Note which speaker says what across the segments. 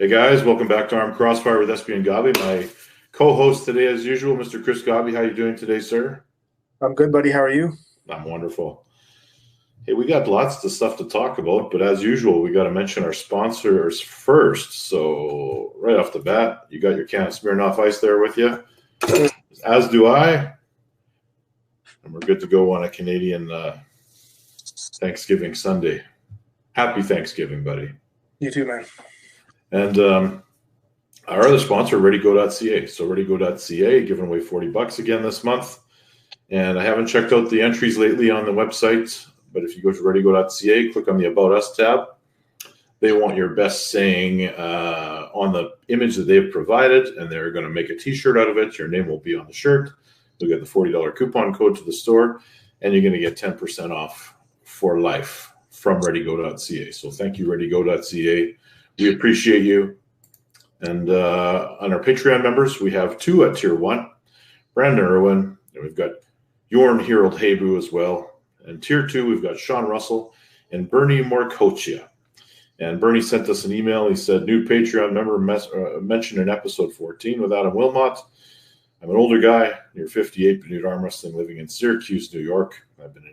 Speaker 1: Hey guys, welcome back to Arm Crossfire with SB and Gabi. My co-host today, as usual, Mr. Chris Gabi. How are you doing today, sir?
Speaker 2: I'm good, buddy. How are you?
Speaker 1: I'm wonderful. Hey, we got lots of stuff to talk about, but as usual, we got to mention our sponsors first. So right off the bat, you got your can of Smirnoff Ice there with you, as do I. And we're good to go on a Canadian Thanksgiving Sunday. Happy Thanksgiving, buddy.
Speaker 2: You too, man.
Speaker 1: And our other sponsor, ReadyGo.ca. So ReadyGo.ca giving away $40 again this month. And I haven't checked out the entries lately on the website, but if you go to ReadyGo.ca, click on the About Us tab. They want your best saying on the image that they've provided, and they're going to make a T-shirt out of it. Your name will be on the shirt. You'll get the $40 coupon code to the store, and you're going to get 10% off for life from ReadyGo.ca. So thank you, ReadyGo.ca. We appreciate you. And on our Patreon members, we have two at Tier 1, Brandon Irwin, and we've got Jorn Harold Habu as well. And Tier 2, we've got Sean Russell and Bernie Morcochia. And Bernie sent us an email. He said, new Patreon member mentioned in episode 14 with Adam Wilmot. I'm an older guy, near 58, been new arm wrestling, living in Syracuse, New York. I've been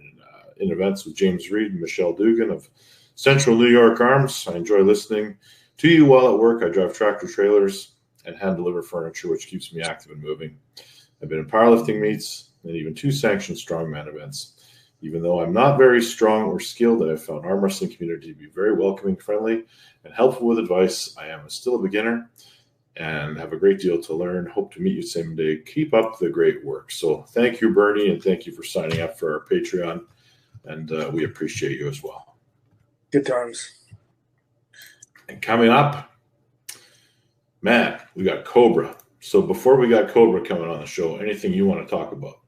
Speaker 1: in events with James Reed and Michelle Dugan of Central New York Arms. I enjoy listening to you while at work. I drive tractor trailers and hand deliver furniture, which keeps me active and moving. I've been in powerlifting meets and even 2 sanctioned strongman events. Even though I'm not very strong or skilled, I have found arm wrestling community to be very welcoming, friendly, and helpful with advice. I am still a beginner and have a great deal to learn. Hope to meet you someday. Keep up the great work. So thank you, Bernie, and thank you for signing up for our Patreon. And we appreciate you as well.
Speaker 2: Good times.
Speaker 1: And coming up, man, we got Cobra. So before we got Cobra coming on the show, anything you want to talk about?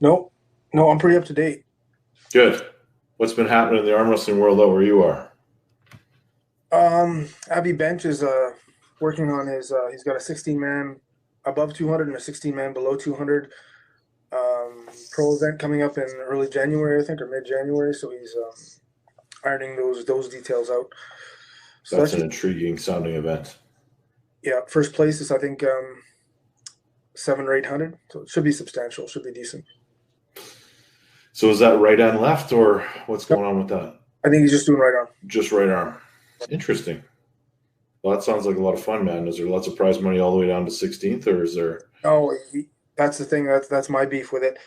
Speaker 2: No, I'm pretty up to date.
Speaker 1: Good. What's been happening in the arm wrestling world out where you are?
Speaker 2: Abby Bench is working on his. He's got a 16-man above 200 and a 16-man below 200 pro event coming up in early January, I think, or mid-January. So he's ironing those details out. So
Speaker 1: That's an intriguing sounding event.
Speaker 2: Yeah, first place is I think 700 or 800, so it should be substantial, should be decent.
Speaker 1: So is that right and left, or what's going on with that?
Speaker 2: I think he's just doing right arm.
Speaker 1: Just right arm. Interesting. Well, that sounds like a lot of fun, man. Is there lots of prize money all the way down to 16th, or is there?
Speaker 2: Oh, that's the thing. That's my beef with it.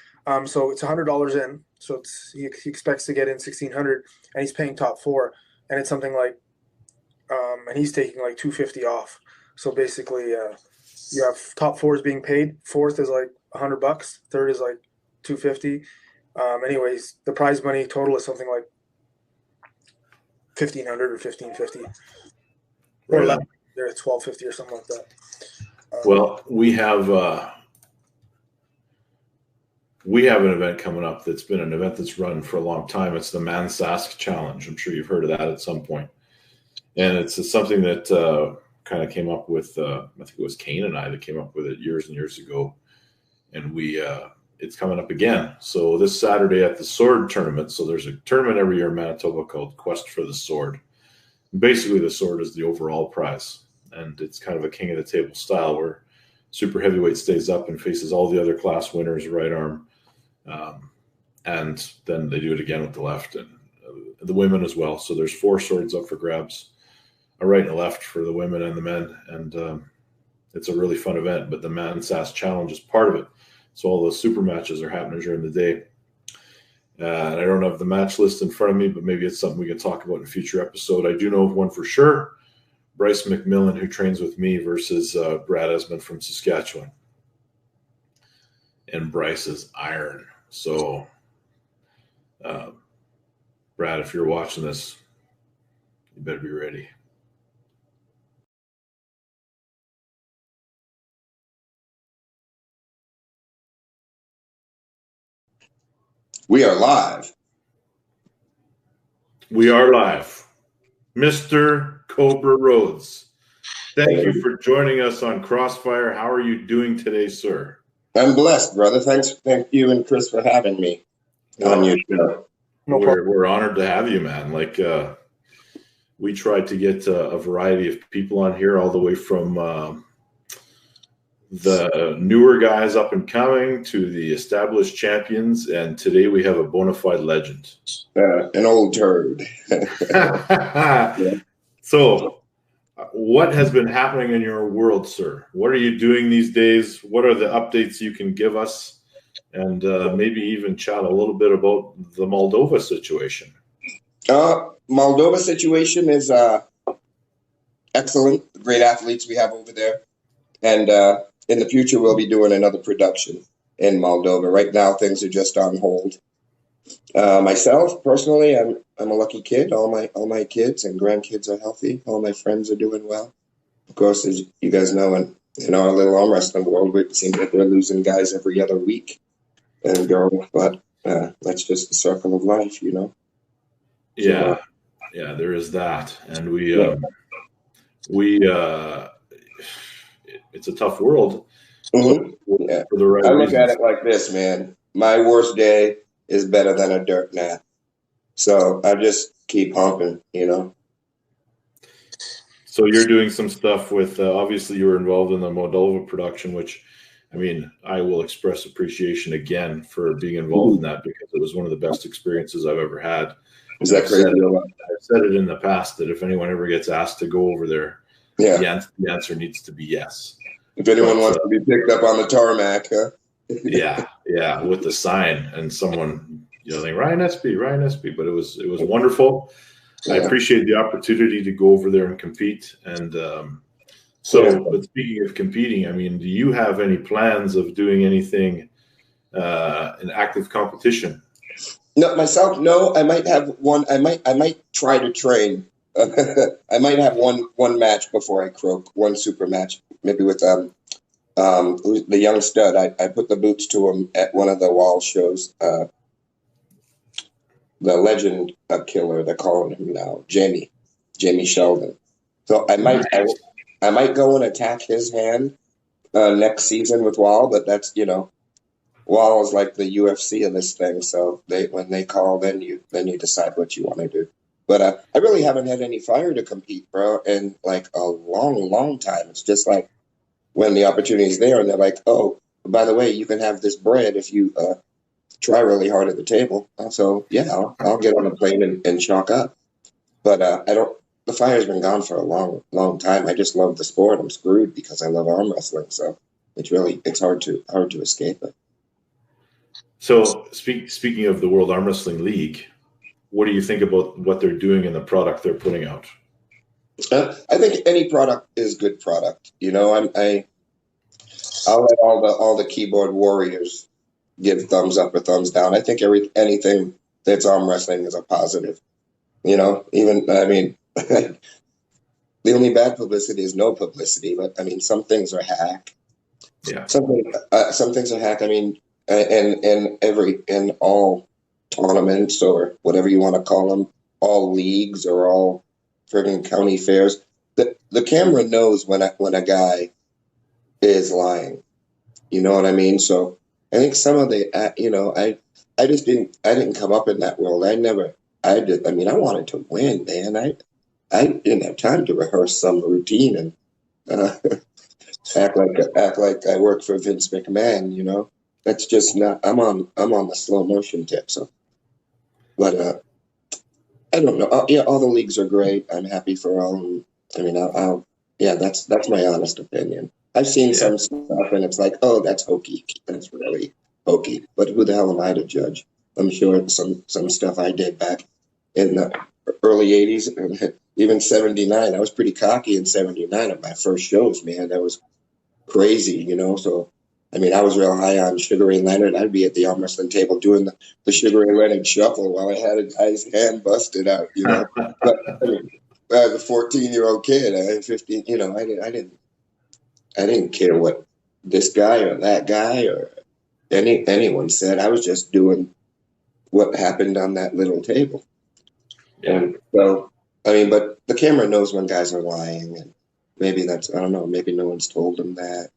Speaker 2: So it's $100 in. So he expects to get in 1,600, and he's paying top 4, and it's something like, and he's taking like $250 off. So basically, you have top 4 is being paid. 4th is like $100. 3rd is like $250. Anyways, the prize money total is something like $1,500 or $1,550. Or
Speaker 1: Right.
Speaker 2: they're at $1,250 or something like that.
Speaker 1: Well, we have an event coming up that's been an event that's run for a long time. It's the Mansask Challenge. I'm sure you've heard of that at some point. And it's something that kind of came up with, I think it was Kane and I that came up with it years and years ago. And it's coming up again. So this Saturday at the Sword Tournament. So there's a tournament every year in Manitoba called Quest for the Sword. And basically, the sword is the overall prize. And it's kind of a king of the table style where super heavyweight stays up and faces all the other class winners, right arm. And then they do it again with the left and the women as well. So there's 4 swords up for grabs, a right and a left for the women and the men. And it's a really fun event, but the Mansask Challenge is part of it. So all those super matches are happening during the day. And I don't have the match list in front of me, but maybe it's something we can talk about in a future episode. I do know of one for sure. Bryce McMillan, who trains with me, versus Brad Esmond from Saskatchewan. And Bryce is iron. So, Brad, if you're watching this, you better be ready.
Speaker 3: We are live.
Speaker 1: We are live. Mr. Cobra Rhodes, thank you for joining us on Crossfire. How are you doing today, sir?
Speaker 3: I'm blessed, brother. Thank you and Chris for having me on your show.
Speaker 1: We're honored to have you, man. Like, we tried to get a variety of people on here, all the way from the newer guys up and coming to the established champions, and today we have a bona fide legend.
Speaker 3: An old turd.
Speaker 1: So, what has been happening in your world, sir? What are you doing these days? What are the updates you can give us? And maybe even chat a little bit about the Moldova situation.
Speaker 3: Moldova situation is excellent. Great athletes we have over there. And in the future, we'll be doing another production in Moldova. Right now, things are just on hold. Myself, personally, I'm a lucky kid. All my kids and grandkids are healthy. All my friends are doing well. Of course, as you guys know, in our little arm wrestling world, it seems like we're losing guys every other week and girl. But that's just the circle of life, you know.
Speaker 1: Yeah, yeah, there is that, and it's a tough world.
Speaker 3: Mm-hmm.
Speaker 1: For the right
Speaker 3: I look
Speaker 1: reasons.
Speaker 3: at it like this, man. My worst day is better than a dirt nap. So I just keep humping, you know.
Speaker 1: So you're doing some stuff with, obviously you were involved in the Moldova production, which, I mean, I will express appreciation again for being involved in that, because it was one of the best experiences I've ever had.
Speaker 3: Is that crazy?
Speaker 1: I've said it in the past that if anyone ever gets asked to go over there, the answer needs to be yes.
Speaker 3: If anyone wants to be picked up on the tarmac, huh?
Speaker 1: yeah, with the sign and someone yelling Ryan Espy, but it was wonderful. Yeah. I appreciate the opportunity to go over there and compete. And but speaking of competing, I mean, do you have any plans of doing anything in active competition?
Speaker 3: No, myself, no. I might have one. I might try to train. I might have one match before I croak. One super match, maybe with the young stud. I put the boots to him at one of the wall shows. The legend killer, they're calling him now, Jamie Sheldon. So I might go and attack his hand next season with Wall, but that's, you know, Wall is like the UFC of this thing. So when they call, then you decide what you want to do. But I really haven't had any fire to compete, bro, in like a long time. It's just like when the opportunity is there, and they're like, oh, by the way, you can have this bread if you try really hard at the table. So yeah, I'll get on a plane and chalk up. But I don't. The fire's been gone for a long time. I just love the sport. I'm screwed because I love arm wrestling. So it's hard to escape it. So
Speaker 1: speaking of the World Arm Wrestling League, what do you think about what they're doing and the product they're putting out?
Speaker 3: I think any product is good product. You know, I'll let all the keyboard warriors give thumbs up or thumbs down. I think anything that's arm wrestling is a positive. You know, even, I mean, the only bad publicity is no publicity. But I mean, some things are hack.
Speaker 1: Yeah.
Speaker 3: Some things are hack. I mean, in all tournaments or whatever you want to call them, all leagues or all friggin' county fairs, the camera knows when a guy is lying. You know what I mean? So I think some of the, you know, I didn't come up in that world. I wanted to win, man. I didn't have time to rehearse some routine and act like I work for Vince McMahon, you know. That's just not. I'm on the slow motion tip. So, but I don't know. All the leagues are great. I'm happy for all. I mean, that's my honest opinion. I've seen some stuff and it's like, oh, that's hokey. That's really hokey. But who the hell am I to judge? I'm sure some stuff I did back in the early 80s, even 79. I was pretty cocky in 79 at my first shows, man. That was crazy, you know. So, I mean, I was real high on Sugar Ray Leonard. I'd be at the arm wrestling table doing the Sugar Ray Leonard shuffle while I had a guy's hand busted out, you know. But I mean, as a 14-year-old kid, I had 15, you know, I didn't care what this guy or that guy or anyone said. I was just doing what happened on that little table.
Speaker 1: Yeah.
Speaker 3: And so, I mean, but the camera knows when guys are lying, and maybe I don't know, maybe no one's told them that.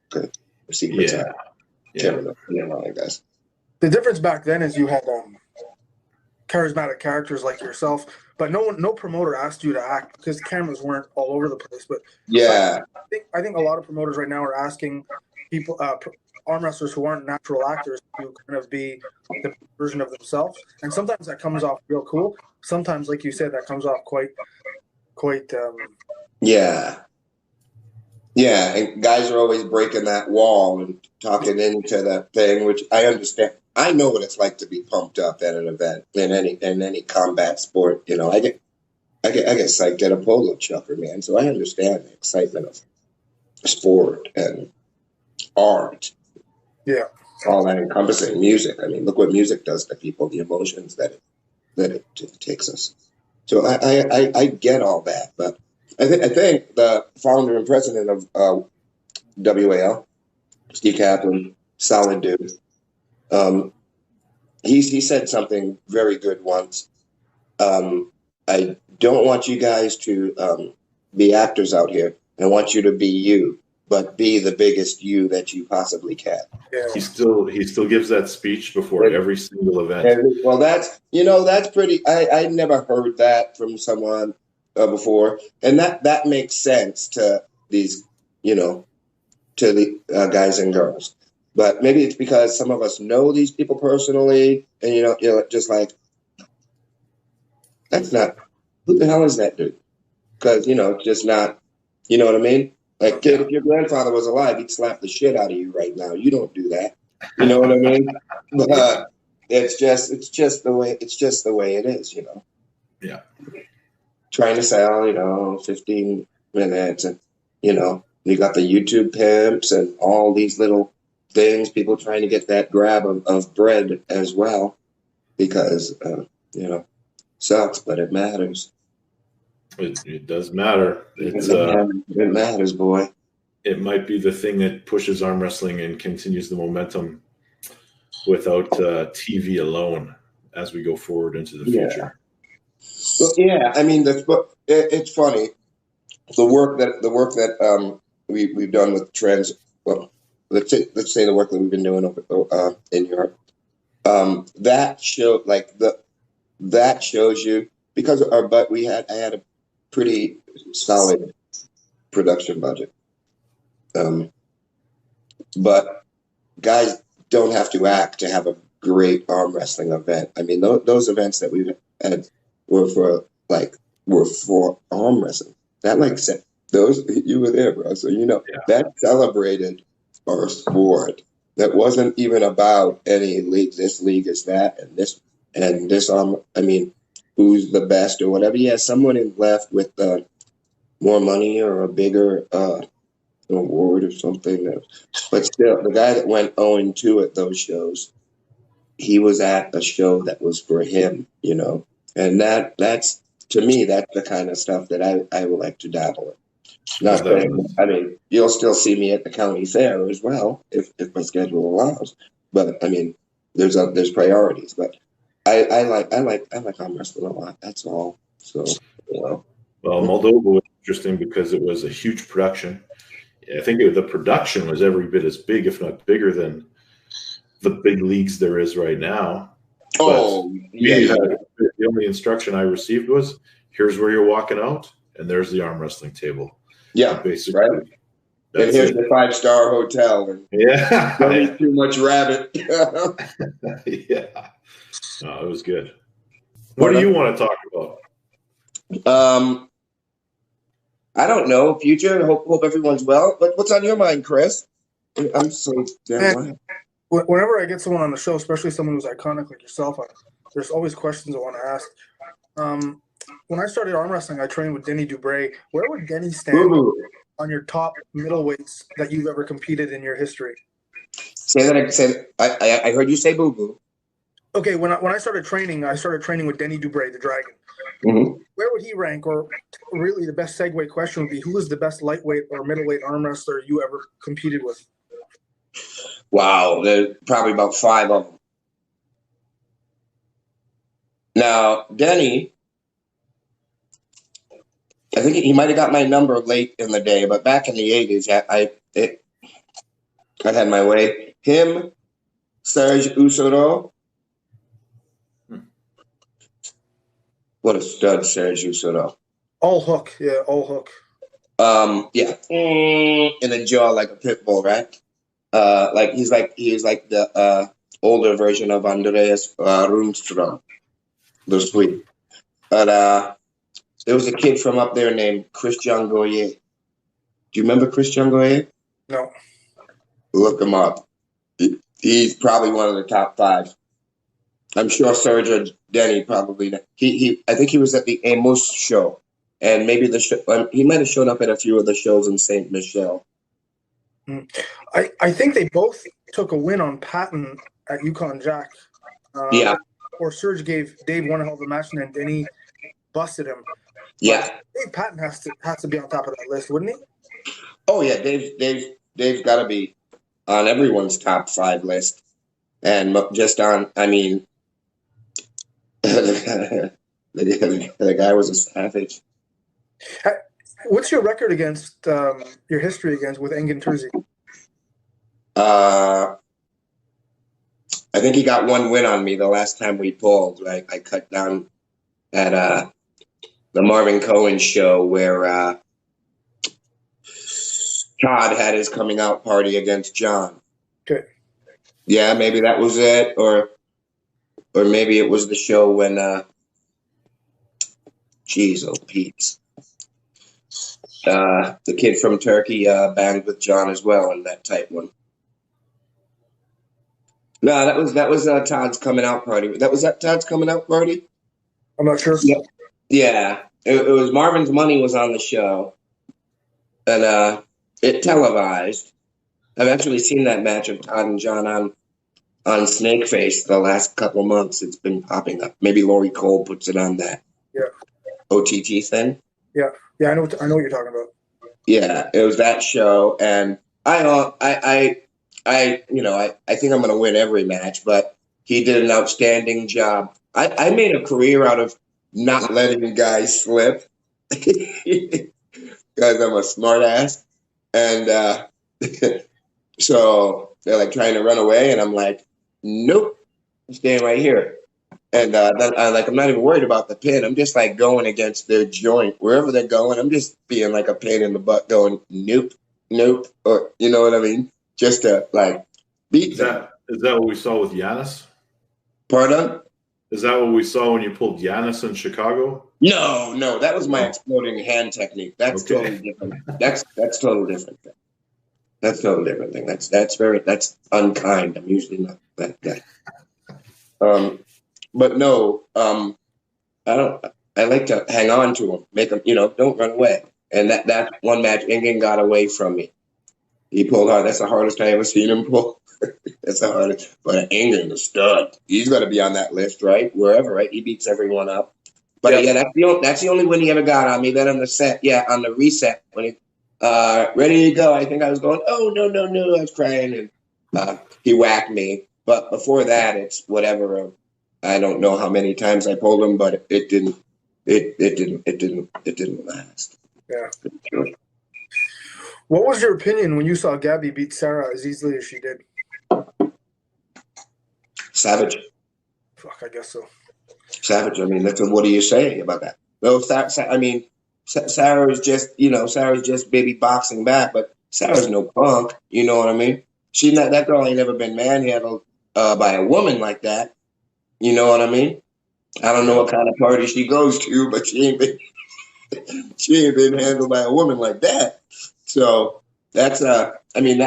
Speaker 3: Good. Camera knows when they're lying, guys.
Speaker 2: The difference back then is you had charismatic characters like yourself, but no promoter asked you to act because cameras weren't all over the place. But
Speaker 3: Yeah.
Speaker 2: I think a lot of promoters right now are asking people, arm wrestlers who aren't natural actors, to kind of be the version of themselves, and sometimes that comes off real cool. Sometimes, like you said, that comes off quite.
Speaker 3: Yeah. Yeah, and guys are always breaking that wall and talking into that thing, which I understand. I know what it's like to be pumped up at an event in any combat sport. You know, I get psyched at a polo chucker, man. So I understand the excitement of sport and art.
Speaker 2: Yeah,
Speaker 3: all that encompassing music. I mean, look what music does to people, the emotions that it takes us. So I get all that, but I think the founder and president of WAL, Steve Kaplan, solid dude. He said something very good once. I don't want you guys to be actors out here. I want you to be you, but be the biggest you that you possibly can.
Speaker 2: yeah.
Speaker 1: He still gives that speech before every single event.
Speaker 3: Well, that's pretty. I never heard that from someone before, and that makes sense to these, to the guys and girls. But maybe it's because some of us know these people personally, and just like, that's not, who the hell is that dude? Because just not, you know what I mean? Like, kid, if your grandfather was alive, he'd slap the shit out of you right now. You don't do that. You know what I mean? But it's just the way it is,
Speaker 1: Yeah.
Speaker 3: Trying to sell, 15 minutes, and you got the YouTube pimps and all these little things, people trying to get that grab of bread as well, because sucks, but it matters.
Speaker 1: It does matter.
Speaker 3: It matters, boy.
Speaker 1: It might be the thing that pushes arm wrestling and continues the momentum without TV alone as we go forward into the future.
Speaker 3: Well, yeah, I mean, it's funny. The work that we've done with trans. Well, let's say the work that we've been doing in Europe. That shows you, because I had a pretty solid production budget. But guys don't have to act to have a great arm wrestling event. I mean, those events that we've had were for arm wrestling. That said, those, you were there, bro. So that celebrated our sport. That wasn't even about any league. This league is that, and this I mean, who's the best or whatever. Yeah, someone is left with more money or a bigger award or something. But still, the guy that went 0-2 at those shows, he was at a show that was for him, and that's, to me, that's the kind of stuff that I would like to dabble in. Not saying, I mean, you'll still see me at the county fair as well if my schedule allows. But I mean, there's priorities. But I like arm wrestling a lot. That's all. So
Speaker 1: Well, Moldova was interesting because it was a huge production. I think the production was every bit as big, if not bigger, than the big leagues there is right now. The only instruction I received was, here's where you're walking out, and there's the arm wrestling table.
Speaker 3: Yeah,
Speaker 1: basically.
Speaker 3: Right. And here's the 5-star hotel. And don't eat too much rabbit.
Speaker 1: Yeah. No, it was good. What do you want to talk about?
Speaker 3: I don't know. Future. Hope everyone's well. But what's on your mind, Chris? I'm so damn glad.
Speaker 2: Whenever I get someone on the show, especially someone who's iconic like yourself, there's always questions I want to ask. When I started arm wrestling, I trained with Denny Dubray. Where would Denny stand on your top middleweights that you've ever competed in your history?
Speaker 3: Say that. I heard you say boo boo.
Speaker 2: Okay, when I started training with Denny Dubray, the Dragon.
Speaker 3: Mm-hmm.
Speaker 2: Where would he rank? Or really, the best segue question would be, who is the best lightweight or middleweight arm wrestler you ever competed with?
Speaker 3: Wow, there's probably about 5 of them. Now, Denny, I think he might have got my number late in the day, but back in the 80s, I had my way. Him, Serge Usoro, What a stud, Sergio Soto.
Speaker 2: All hook. Yeah, all hook.
Speaker 3: Yeah. In the jaw like a pit bull, right? He's like the older version of Andreas Rundström, the Swede. But there was a kid from up there named Christian Goyer. Do you remember Christian Goyer?
Speaker 2: No.
Speaker 3: Look him up. He's probably one of the top 5. I'm sure Sergio Denny probably. I think he was at the Amos show, and maybe he might have shown up at a few of the shows in Saint Michel.
Speaker 2: I think they both took a win on Patton at Yukon Jack.
Speaker 3: Yeah.
Speaker 2: Or Serge gave Dave one hell of a match, and then Denny busted him.
Speaker 3: Yeah.
Speaker 2: Dave Patton has to be on top of that list, wouldn't he?
Speaker 3: Oh yeah, Dave's got to be on everyone's top 5 list, and just on. I mean, the guy was a savage.
Speaker 2: What's your record against your history against with Engin Terzi?
Speaker 3: I think he got 1 win on me the last time we pulled. I cut down at the Marvin Cohen show where Todd had his coming out party against John.
Speaker 2: Okay.
Speaker 3: Yeah, maybe that was it, or maybe it was the show when geez, oh Pete. The kid from Turkey banged with John as well in that type one. No, that was Todd's coming out party. Was that Todd's coming out party?
Speaker 2: I'm not sure.
Speaker 3: Yeah. It was Marvin's Money was on the show, and it televised. I've actually seen that match of Todd and John on Snakeface the last couple of months. It's been popping up. Maybe Lori Cole puts it on that.
Speaker 2: Yeah.
Speaker 3: OTT thing.
Speaker 2: Yeah. I know what you're talking about.
Speaker 3: Yeah, it was that show, and I think I'm going to win every match, but he did an outstanding job. I made a career out of not letting guys slip because I'm a smart ass. And so they're like trying to run away, and I'm like, nope, I'm staying right here. And then I'm not even worried about the pin. I'm just like going against their joint. Wherever they're going, I'm just being like a pain in the butt going, nope, or you know what I mean? Just to like beat them.
Speaker 1: Is that what we saw with Giannis?
Speaker 3: Pardon?
Speaker 1: Is that what we saw when you pulled Giannis in Chicago?
Speaker 3: No, that was my exploding hand technique. That's totally different. That's totally different. That's totally different thing. That's unkind. I'm usually not that guy. But no, I don't. I like to hang on to him, make him, don't run away. And that one match, Engin got away from me. He pulled hard. That's the hardest I ever seen him pull. That's the hardest. But Engin, the stud, he's got to be on that list, right? Wherever, right? He beats everyone up. But yeah, that's the only win he ever got on me. Then on the reset, when he ready to go, I think I was going, oh no, I was crying, and he whacked me. But before that, it's whatever. I don't know how many times I pulled him, but it didn't last.
Speaker 2: Yeah. What was your opinion when you saw Gabby beat Sarah as easily as she did?
Speaker 3: Savage.
Speaker 2: Fuck, I guess so.
Speaker 3: Savage. I mean, what do you say about that? Well, Sarah's just baby boxing back, but Sarah's no punk. You know what I mean? That girl ain't never been manhandled by a woman like that. You know what I mean? I don't know what kind of party she goes to, but she ain't been handled by a woman like that. So that's I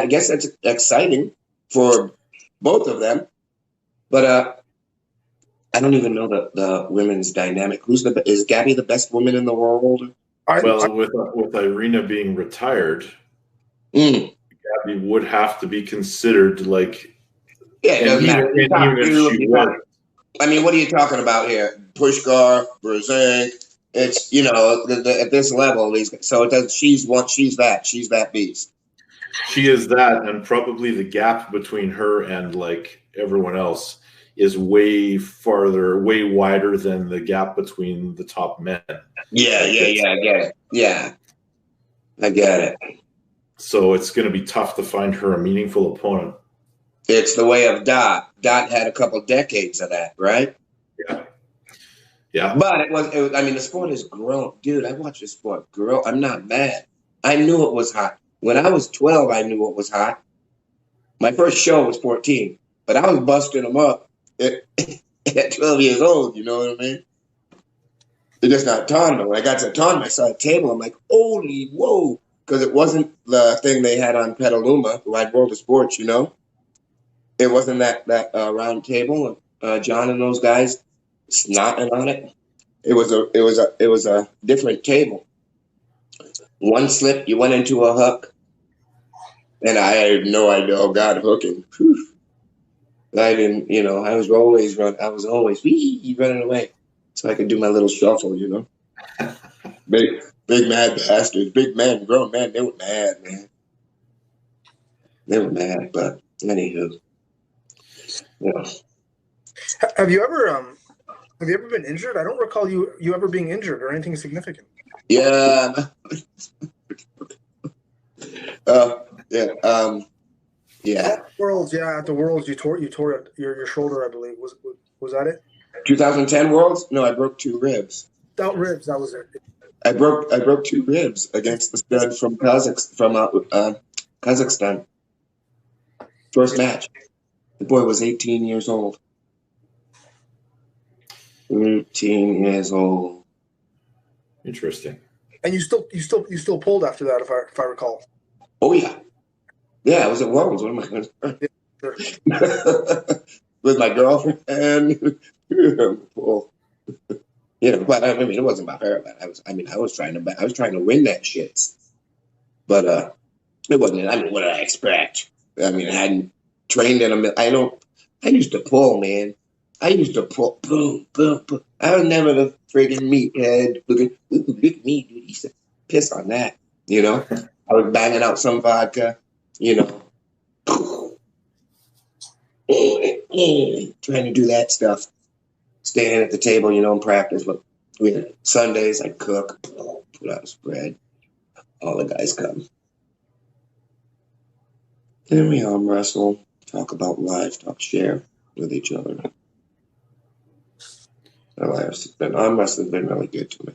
Speaker 3: guess that's exciting for both of them. But I don't even know the women's dynamic. Is Gabby the best woman in the world?
Speaker 1: With Irina being retired, Gabby would have to be considered like. Yeah, it doesn't matter. Even if she was.
Speaker 3: I mean, what are you talking about here? Pushkar, Brzezinski. It's at this level. So it does. She's that beast.
Speaker 1: She is that, and probably the gap between her and like everyone else is way wider than the gap between the top men.
Speaker 3: Yeah, I get it. Yeah, I get it.
Speaker 1: So it's going to be tough to find her a meaningful opponent.
Speaker 3: It's the way of Dot. Dot had a couple decades of that, right?
Speaker 1: Yeah. Yeah.
Speaker 3: But it was, I mean, the sport has grown. Dude, I watched the sport grow. I'm not mad. I knew it was hot. When I was 12, I knew it was hot. My first show was 14, but I was busting them up at, at 12 years old. You know what I mean? It's just not tournament. When I got to the tournament, I saw a table. I'm like, holy, whoa. Because it wasn't the thing they had on Petaluma, the Wide World of Sports, you know? It wasn't that round table. John and those guys snotting on it. It was a different table. One slip, you went into a hook, and I had no idea. Oh God, hooking. Whew. I didn't, I was always running away, so I could do my little shuffle. Big mad bastards, big men, grown men. They were mad, man. They were mad, but anywho, yeah.
Speaker 2: Have you ever been injured? I don't recall you ever being injured or anything significant.
Speaker 3: Yeah. Yeah.
Speaker 2: Worlds, yeah, at the Worlds, you tore your shoulder, I believe. Was that it?
Speaker 3: 2010 Worlds? No, I broke 2 ribs.
Speaker 2: Ribs, that was it.
Speaker 3: I broke 2 ribs against the stud from Kazakhstan. First match. The boy was 18 years old. 18 years old.
Speaker 1: Interesting.
Speaker 2: And you still pulled after that, if I recall.
Speaker 3: Oh yeah. Yeah, I was at Worlds. What am I going to with my girlfriend. Well, but I mean, it wasn't about her. But I was trying to win that shit. But it wasn't. I mean, what did I expect? I mean, I hadn't trained in a. I used to pull, man. I used to pull. Boom, boom, boom. I was never the friggin' meathead. Look at me, dude. He used to piss on that. I was banging out some vodka. Trying to do that stuff. Staying at the table, and practice. But Sundays, I cook, put out spread. All the guys come. Then we arm wrestle, talk about life, share with each other. Arm wrestling's been really good to me.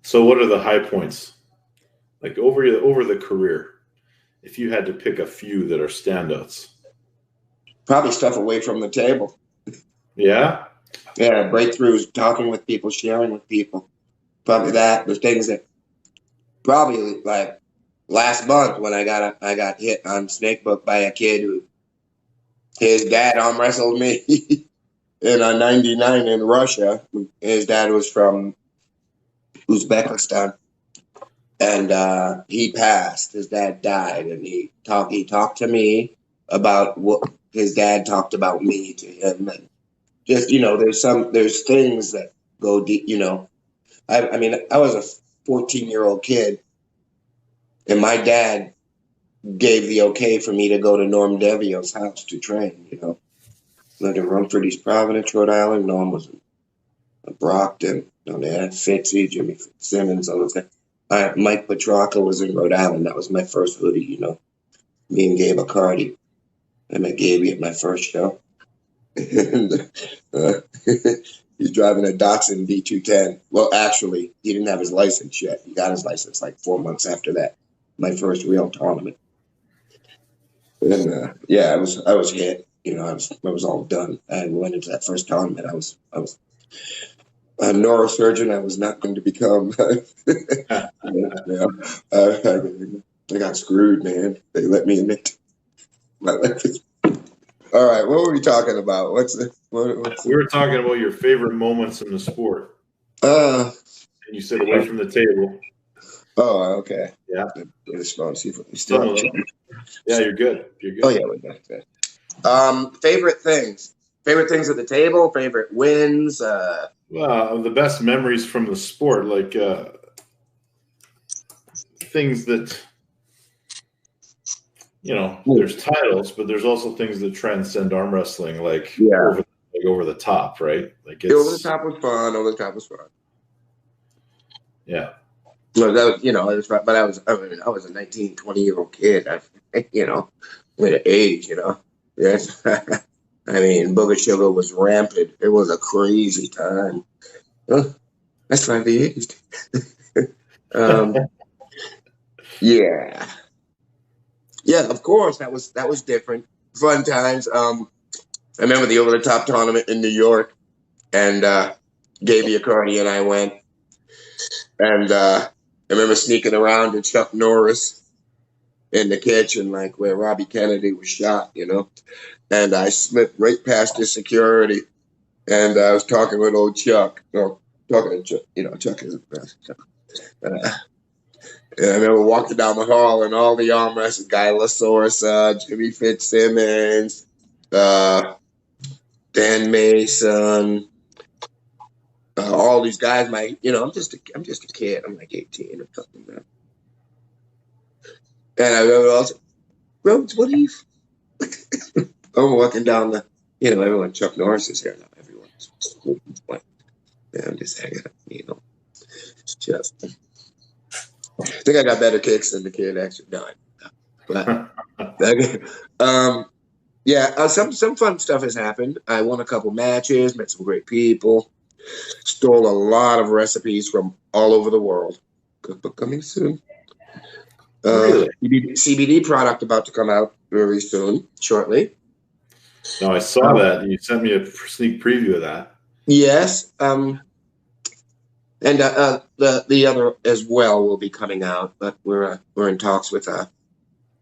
Speaker 1: So, what are the high points? Like over the career, if you had to pick a few that are standouts.
Speaker 3: Probably stuff away from the table.
Speaker 1: Yeah?
Speaker 3: Yeah, breakthroughs, talking with people, sharing with people. Probably that. The things that probably like last month when I got hit on Snakebook by a kid who his dad arm wrestled me in a 99 in Russia. His dad was from Uzbekistan. And he passed. His dad died, and he talked to me about what his dad talked about me to him, and just there's things that go deep. I mean, I was a 14-year-old kid, and my dad gave the okay for me to go to Norm Devio's house to train. Lived in Rumford, East Providence, Rhode Island. Norm was in Brockton. They had Fitzy, Jimmy Fitzsimmons, all those guys. Mike Petrarca was in Rhode Island. That was my first hoodie, Me and Gabe Accardi. I met Gabe at my first show. And, he's driving a Datsun D210. Well, actually, he didn't have his license yet. He got his license like 4 months after that. My first real tournament. And I was hit. I was all done. I went into that first tournament. I was a neurosurgeon. I was not going to become. I got screwed, man. They let me in it. All right, what were we talking about?
Speaker 1: We were talking about your favorite moments in the sport. And you said away from the table.
Speaker 3: Oh, okay.
Speaker 1: Yeah.
Speaker 3: Response. Still.
Speaker 1: Yeah, you're good. You're good.
Speaker 3: Oh yeah, we're good. Favorite things at the table. Favorite wins.
Speaker 1: The best memories from the sport, like things that, there's titles, but there's also things that transcend arm wrestling, like over the top, right? Like
Speaker 3: over the top was fun.
Speaker 1: Yeah.
Speaker 3: No, that was, but I was a 19, 20-year-old kid. With an age, Yes. I I mean, Booger Sugar was rampant. It was a crazy time. Oh, that's 5 the age. Yeah. Yeah, of course. That was different. Fun times. I remember the over the top tournament in New York, and Gaby Accardi and I went. And I remember sneaking around to Chuck Norris in the kitchen, like where Robbie Kennedy was shot, And I slipped right past his security, and I was talking with old Chuck. No, talking to Chuck. Chuck is the best. And I remember walking down the hall, and all the arm wrestlers, Guy Lasorsa, Jimmy Fitzsimmons, Dan Mason, all these guys. I'm just a kid. I'm like 18 or something. And I remember also, Rhodes, what are you? I'm walking down everyone. Chuck Norris is here now. Everyone's like, I'm just hanging up. Just, I think I got better kicks than the kid actually died. But some fun stuff has happened. I won a couple matches, met some great people, stole a lot of recipes from all over the world. Cookbook coming soon.
Speaker 1: Really?
Speaker 3: CBD product about to come out very soon, shortly.
Speaker 1: No, I saw that. You sent me a sneak preview of that.
Speaker 3: Yes. And the other as well will be coming out, but we're in talks with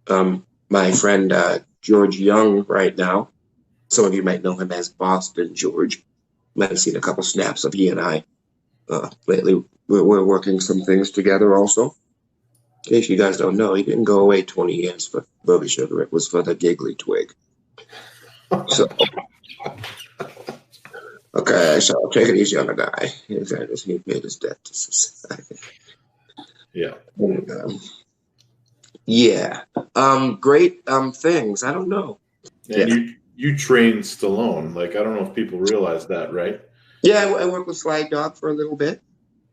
Speaker 3: my friend George Young right now. Some of you might know him as Boston George. Might have seen a couple snaps of he and I lately. We're working some things together also. In case you guys don't know, he didn't go away 20 years for Booger Sugar. It was for the giggly twig. So, okay, so take it easy on the guy. He paid his debt to society.
Speaker 1: Yeah.
Speaker 3: Great things. I don't know.
Speaker 1: And you train Stallone. Like, I don't know if people realize that, right?
Speaker 3: Yeah, I worked with Slag Dog for a little bit.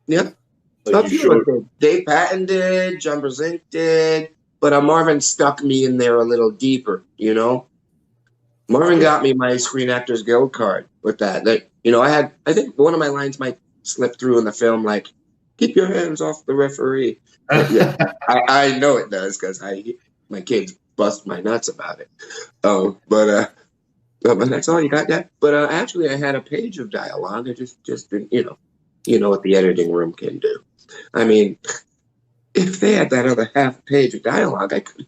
Speaker 3: Yeah.
Speaker 1: Like
Speaker 3: Dave Patton did, John Brzezinski did, but Marvin stuck me in there a little deeper, Marvin got me my Screen Actors Guild card with that. I think one of my lines might slip through in the film, like, keep your hands off the referee. Yeah, I know it does because my kids bust my nuts about it. But that's all you got that. But actually, I had a page of dialogue. I just didn't, what the editing room can do. I mean, if they had that other half page of dialogue, I could.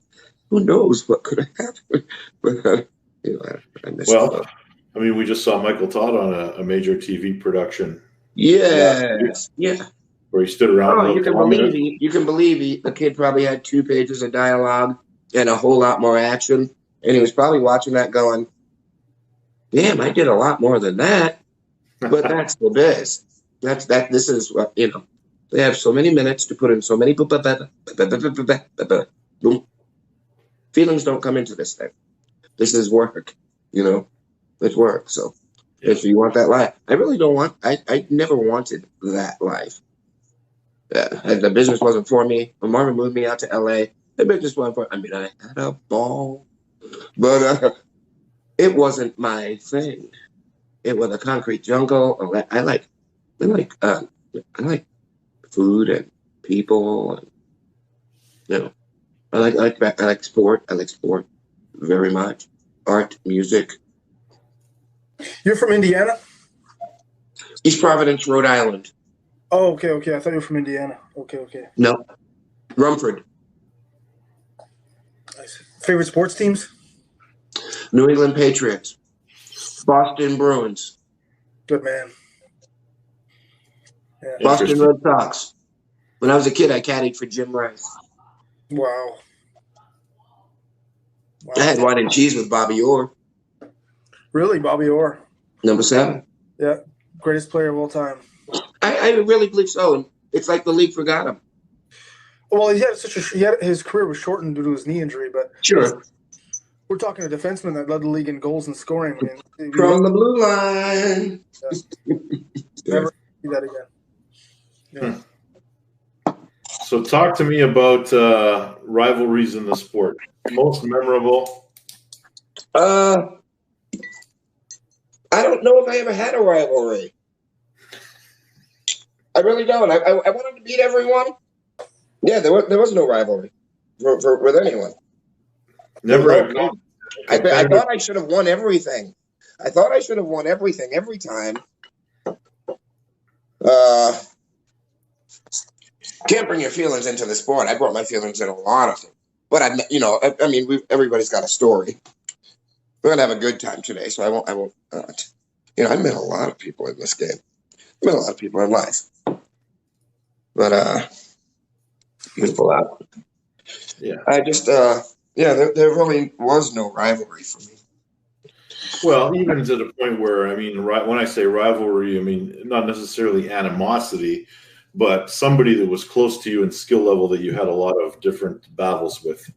Speaker 3: Who knows what could have happened? But I missed it.
Speaker 1: I mean, we just saw Michael Todd on a major TV production.
Speaker 3: Yes, yeah.
Speaker 1: Where he stood around.
Speaker 3: Oh, you can believe the kid probably had 2 pages of dialogue and a whole lot more action, and he was probably watching that going, "Damn, I did a lot more than that." But that's the best. This is what They have so many minutes to put in so many. Feelings don't come into this thing. This is work. It's work. So if you want that life, I really don't want. I never wanted that life. The business wasn't for me. When Marvin moved me out to LA, the business wasn't for. I mean, I had a ball, but it wasn't my thing. It was a concrete jungle. I like food and people, and I like sport. I like sport very much. Art, music.
Speaker 2: You're from Indiana?
Speaker 3: East Providence, Rhode Island.
Speaker 2: Oh, okay. I thought you were from Indiana. Okay.
Speaker 3: No, Rumford.
Speaker 2: Nice. Favorite sports teams?
Speaker 3: New England Patriots, Boston Bruins.
Speaker 2: Good man. Yeah.
Speaker 3: Boston Red Sox. When I was a kid, I caddied for Jim Rice.
Speaker 2: Wow.
Speaker 3: I had wine and cheese with Bobby Orr.
Speaker 2: Really, Bobby Orr?
Speaker 3: Number 7.
Speaker 2: Yeah, greatest player of all time.
Speaker 3: I really believe so. And it's like the league forgot him.
Speaker 2: Well, his career was shortened due to his knee injury, but
Speaker 3: sure.
Speaker 2: We're talking a defenseman that led the league in goals and scoring.
Speaker 3: From the blue line.
Speaker 2: Never see that again. Yeah.
Speaker 1: So talk to me about rivalries in the sport. Most memorable?
Speaker 3: don't know if I ever had a rivalry. I really don't. I wanted to beat everyone. Yeah, there was no rivalry with anyone.
Speaker 1: Never.
Speaker 3: I thought I should have won everything. I thought I should have won everything every time. Can't bring your feelings into the sport. I brought my feelings in a lot of them. But I mean, everybody's got a story. We're gonna have a good time today, so I won't. I met a lot of people in this game. I met a lot of people in life. But beautiful out.
Speaker 1: Yeah.
Speaker 3: I just there really was no rivalry for me.
Speaker 1: Well, even to the point where, I mean, when I say rivalry, I mean not necessarily animosity, but somebody that was close to you in skill level that you had a lot of different battles with.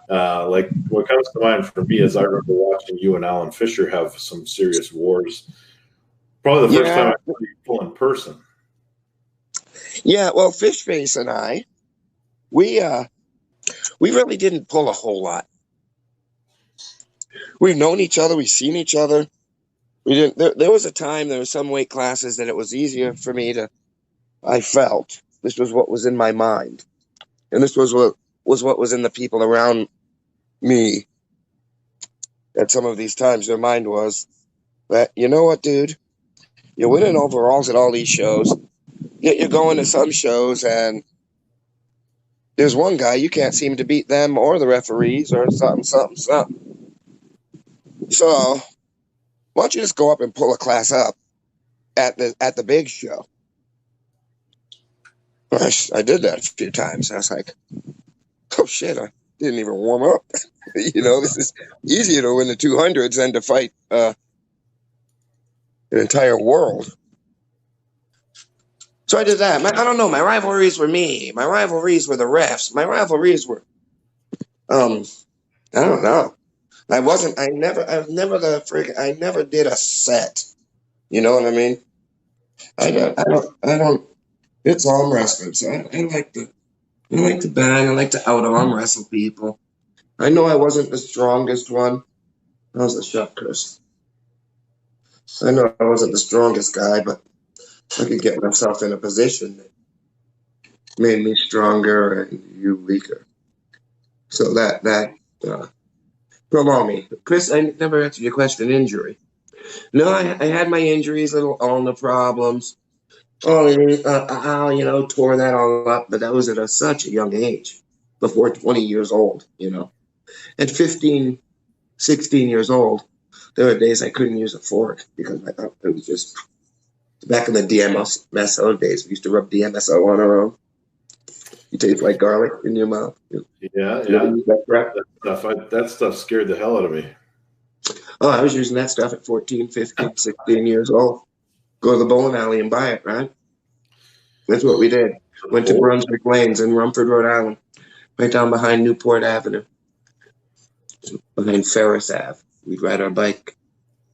Speaker 1: Like what comes to mind for me is I remember watching you and Alan Fisher have some serious wars. Probably the first time I saw you full in person.
Speaker 3: Yeah, well, Fishface and I, we really didn't pull a whole lot. We've known each other, we've seen each other. We didn't. There was a time, there was some weight classes that it was easier for me to. I felt this was what was in my mind, and this was what was in the people around me. At some of these times, their mind was that, you know what, dude, you're winning overalls at all these shows, yet you're going to some shows and there's one guy you can't seem to beat them or the referees or something. So why don't you just go up and pull a class up at the big show? I did that a few times. I was like, oh shit, I didn't even warm up. This is easier to win the 200s than to fight an entire world. So I did that. I don't know. My rivalries were me. My rivalries were the refs. My rivalries were, I don't know. I never did a set. You know what I mean? I don't. It's arm wrestling, so I like to bang. I like to out arm wrestle people. I know I wasn't the strongest one. That was a shot curse. I know I wasn't the strongest guy, but I could get myself in a position that made me stronger and you weaker. So that prolonged me. Chris, I never answered your question. Injury. No, I had my injuries, little ulnar problems. Tore that all up, but that was at such a young age, before 20 years old, At 15, 16 years old, there were days I couldn't use a fork because I thought it was just, back in the DMSO days, we used to rub DMSO on our own. You taste like garlic in your mouth.
Speaker 1: Yeah. That stuff scared the hell out of me.
Speaker 3: Oh, I was using that stuff at 14, 15, 16 years old. Go to the bowling alley and buy it, right? That's what we did. Went to Brunswick Lanes in Rumford, Rhode Island, right down behind Newport Avenue, behind Ferris Ave. We'd ride our bike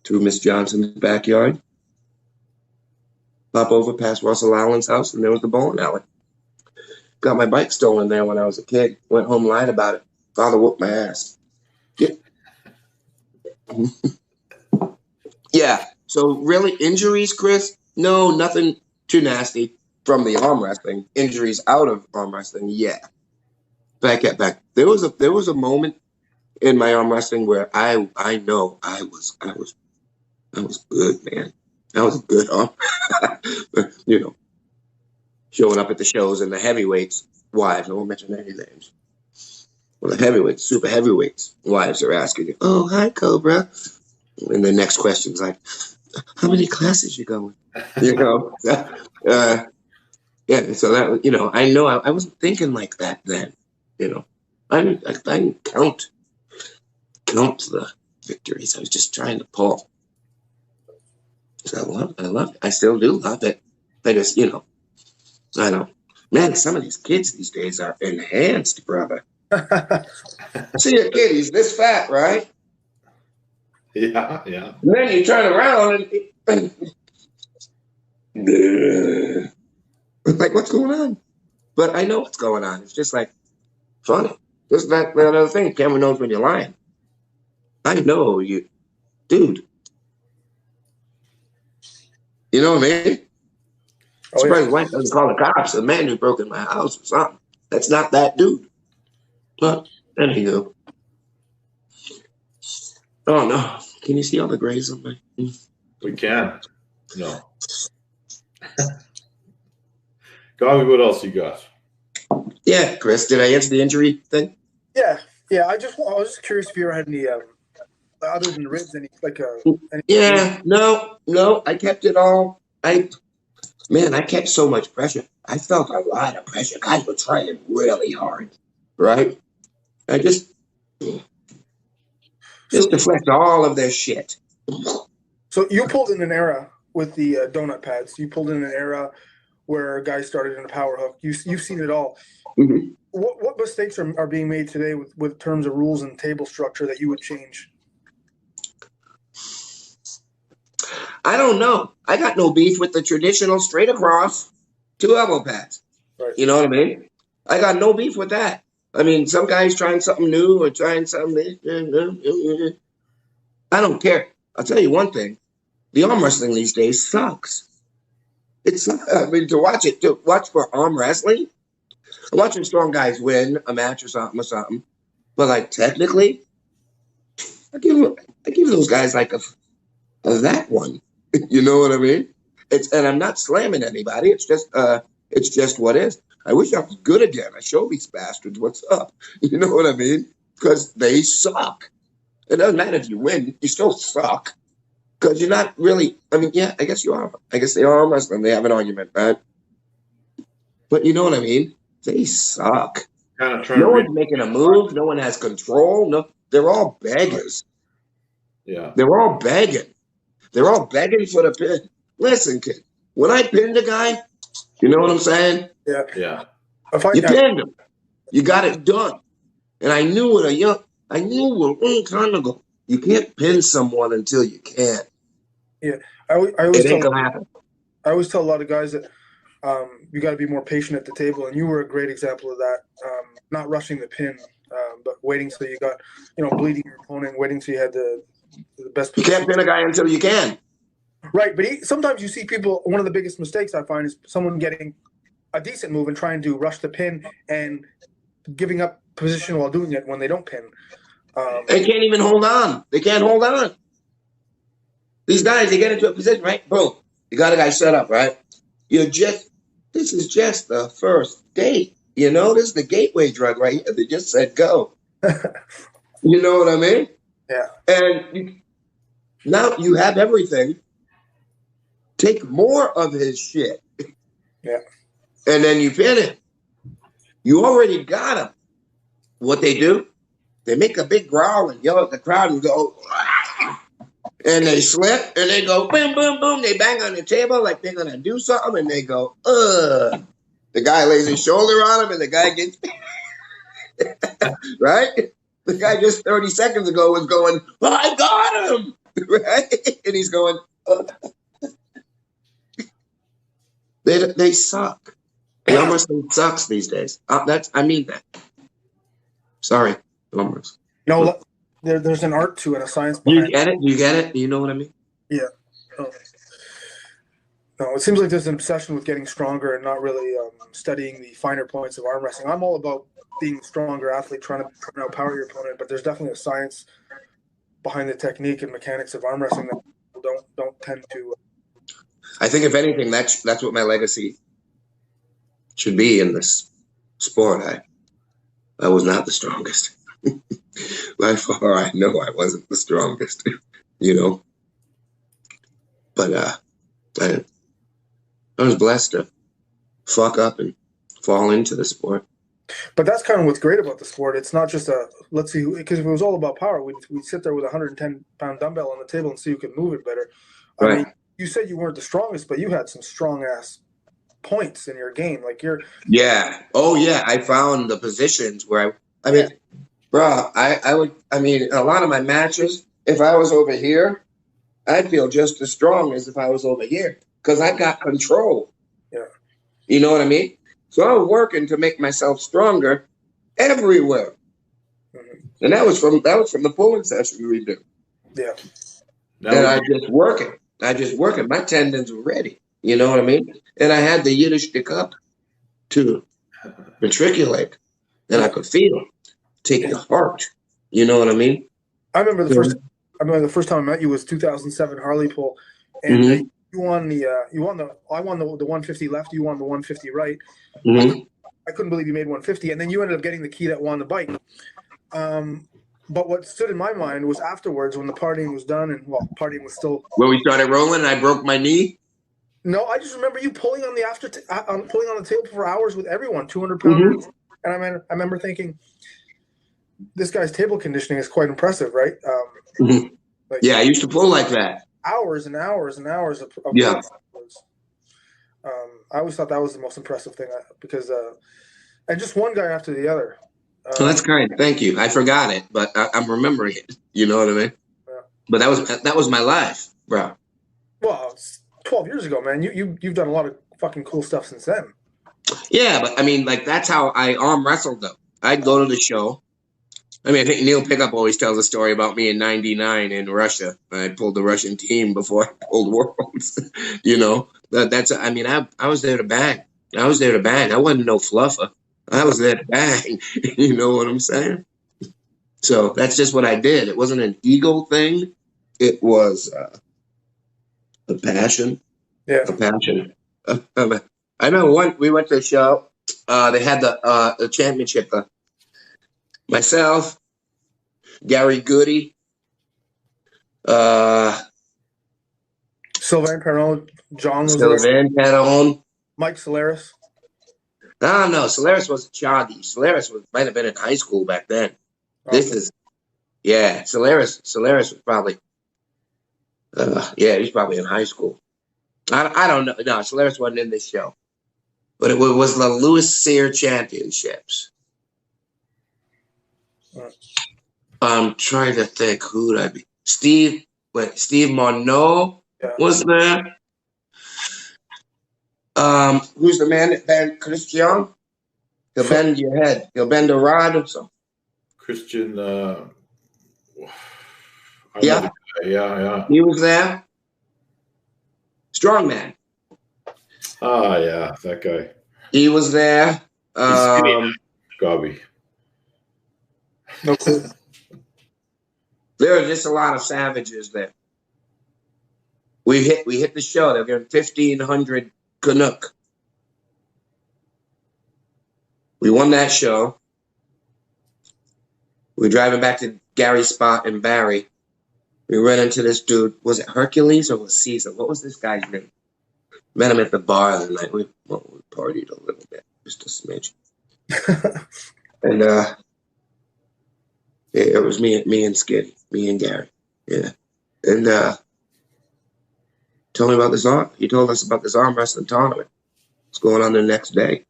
Speaker 3: through Miss Johnson's backyard, pop over past Russell Allen's house, and there was the bowling alley. Got my bike stolen there when I was a kid. Went home, lied about it. Father whooped my ass. Yeah. So really, injuries, Chris? No, nothing too nasty from the arm wrestling. Injuries out of arm wrestling, yeah. Back. There was a moment in my arm wrestling where I know I was good, man. I was good arm. Showing up at the shows and the heavyweights wives, I won't mention any names. Well, the heavyweights, super heavyweights wives are asking you, "Oh, hi, Cobra." And the next question's like, "How many classes you going?" Yeah. So that, I know I wasn't thinking like that then. I didn't count the victories. I was just trying to pull. So I love it. I still do love it. I just, I don't. Man, some of these kids these days are enhanced, brother. See a kid, he's this fat, right?
Speaker 1: Yeah.
Speaker 3: And then you turn around and like, what's going on? But I know what's going on. It's just like funny. Just that other thing. Camera knows when you're lying. I know you, dude. You know what I mean?
Speaker 2: Oh,
Speaker 3: Surprised
Speaker 2: yeah.
Speaker 3: his wife doesn't call the cops. The man who broke in my house or something. That's not that dude. But anywho. Oh no! Can you see all the grays on my?
Speaker 1: We can. No. Gobby, what else you got?
Speaker 3: Yeah, Chris. Did I answer the injury thing?
Speaker 2: Yeah. I was just curious if you ever had any other than ribs, any any.
Speaker 3: Yeah. No. I kept it all. I kept so much pressure. I felt a lot of pressure. Guys were trying really hard, right? I just deflect all of their shit.
Speaker 2: So you pulled in an era with the donut pads. You pulled in an era where guys started in a power hook. You've seen it all.
Speaker 3: Mm-hmm.
Speaker 2: What mistakes are being made today with terms of rules and table structure that you would change?
Speaker 3: I don't know. I got no beef with the traditional straight across 2 elbow pads.
Speaker 2: Right.
Speaker 3: You know what I mean? I got no beef with that. I mean, some guys trying something new or trying something. I don't care. I'll tell you one thing. The arm wrestling these days sucks. I mean, to watch for arm wrestling, I'm watching strong guys win a match or something. But like technically, I give those guys like a that one. You know what I mean? And I'm not slamming anybody. It's just what is. I wish I was good again. I show these bastards what's up. You know what I mean? Because they suck. It doesn't matter if you win, you still suck. Because you're not really, I mean, yeah, I guess you are. I guess they are arm wrestling. They have an argument, right? But you know what I mean? They suck. No one's making a move. No one has control. No, they're all beggars.
Speaker 1: Yeah.
Speaker 3: They're all begging. They're all begging for the pin. Listen, kid, when I pinned a guy, you know what I'm saying?
Speaker 2: Yeah.
Speaker 1: Yeah.
Speaker 3: You pinned him. You got it done. And I knew a long time ago, you can't pin someone until you can.
Speaker 2: Yeah. I always
Speaker 3: it ain't gonna happen.
Speaker 2: I always tell a lot of guys that you got to be more patient at the table, and you were a great example of that. Not rushing the pin, but waiting till you got, bleeding your opponent, waiting till you had the best position.
Speaker 3: You can't pin a guy until you can.
Speaker 2: Right, but sometimes you see people. One of the biggest mistakes I find is someone getting a decent move and trying to rush the pin and giving up position while doing it when they don't pin.
Speaker 3: They can't even hold on. They can't hold on. These guys, they get into a position, right? Boom. You got a guy set up, right? This is just the first date. This is the gateway drug right here. They just said go. You know what I mean?
Speaker 2: Yeah.
Speaker 3: And now you have everything. Take more of his shit.
Speaker 2: Yeah.
Speaker 3: And then you pin him. You already got him. What they do? They make a big growl and yell at the crowd and go, and they slip and they go boom, boom, boom. They bang on the table like they're gonna do something, and they go, ugh. The guy lays his shoulder on him, and the guy gets right. The guy just 30 seconds ago was going, oh, I got him, right? And he's going, they suck. The arm wrestling sucks these days. I mean that. Sorry, armors.
Speaker 2: No, there's an art to it, a science behind it.
Speaker 3: You get it? You know what I mean?
Speaker 2: Yeah. No, it seems like there's an obsession with getting stronger and not really studying the finer points of arm wrestling. I'm all about being a stronger athlete, trying to outpower your opponent, but there's definitely a science behind the technique and mechanics of arm wrestling that people don't tend to.
Speaker 3: I think, if anything, that's what my legacy should be in this sport. I was not the strongest. By far, I know I wasn't the strongest, But I was blessed to fuck up and fall into the sport.
Speaker 2: But that's kind of what's great about the sport. It's not just let's see, because if it was all about power, we'd sit there with a 110-pound dumbbell on the table and see who could move it better.
Speaker 3: Right.
Speaker 2: I mean, you said you weren't the strongest, but you had some strong-ass points in your game. Like
Speaker 3: Yeah. Oh, yeah. I found the positions where bro, in a lot of my matches, if I was over here, I'd feel just as strong as if I was over here because I got control.
Speaker 2: Yeah.
Speaker 3: You know what I mean? So I was working to make myself stronger everywhere. Mm-hmm. And that was from the pulling session we do.
Speaker 2: Yeah.
Speaker 3: And I was just working. I just work it. My tendons were ready. You know what I mean? And I had the Yiddish stick up to ventriculate, and I could feel take the heart. You know what I mean?
Speaker 2: I remember the first time I met you was 2007 Harley Pool, and you won the I won the 150 left, you won the 150 right. I couldn't believe you made 150, and then you ended up getting the key that won the bike. But what stood in my mind was afterwards when the partying was done, and partying was still.
Speaker 3: When we started rolling, and I broke my knee.
Speaker 2: No, I just remember you pulling on the pulling on the table for hours with everyone, 200 pounds, and I remember thinking, this guy's table conditioning is quite impressive, right?
Speaker 3: Yeah, I used to pull like that.
Speaker 2: Hours and hours and hours of
Speaker 3: yeah.
Speaker 2: I always thought that was the most impressive thing because, and just one guy after the other.
Speaker 3: Well, that's kind. Thank you. I forgot it, but I'm remembering it. You know what I mean?
Speaker 2: Yeah.
Speaker 3: But that was my life, bro.
Speaker 2: Well, it's 12 years ago, man. You've done a lot of fucking cool stuff since then.
Speaker 3: Yeah, but I mean, like that's how I arm wrestled though. I'd go to the show. I mean, I think Neil Pickup always tells a story about me in '99 in Russia. I pulled the Russian team before I pulled Worlds. You know, that's. I mean, I was there to bang. I wasn't no fluffer. I was there to bang. You know what I'm saying? So that's just what I did. It wasn't an ego thing. It was a passion.
Speaker 2: Yeah,
Speaker 3: a passion. I remember we went to a show. They had the championship. Myself, Gary Goody,
Speaker 2: Sylvain Perron, John was
Speaker 3: Sylvain Perron,
Speaker 2: Mike Solaris.
Speaker 3: No, Solaris wasn't Choggy. Solaris might have been in high school back then. Okay. Solaris was probably, he's probably in high school. I don't know. No, Solaris wasn't in this show. But it was the Louis Cyr Championships. I'm trying to think who would I be. Steve Monod was there. Who's the man that bent Christian? He'll bend your head. He'll bend a rod or something.
Speaker 1: Christian.
Speaker 3: Yeah. He was there. Strong man.
Speaker 1: Ah, yeah, that guy.
Speaker 3: He was there.
Speaker 1: Gobby.
Speaker 2: No clue.
Speaker 3: There were just a lot of savages there. We hit the show. They were getting 1,500 Canuck. We won that show. We were driving back to Gary's spot in Barrie. We ran into this dude. Was it Hercules or was Caesar? What was this guy's name? Met him at the bar the night. We partied a little bit, just a smidge. And it was me and Skitty, me and Gary. Yeah. And told me about this he told us about this arm wrestling tournament. It's going on the next day.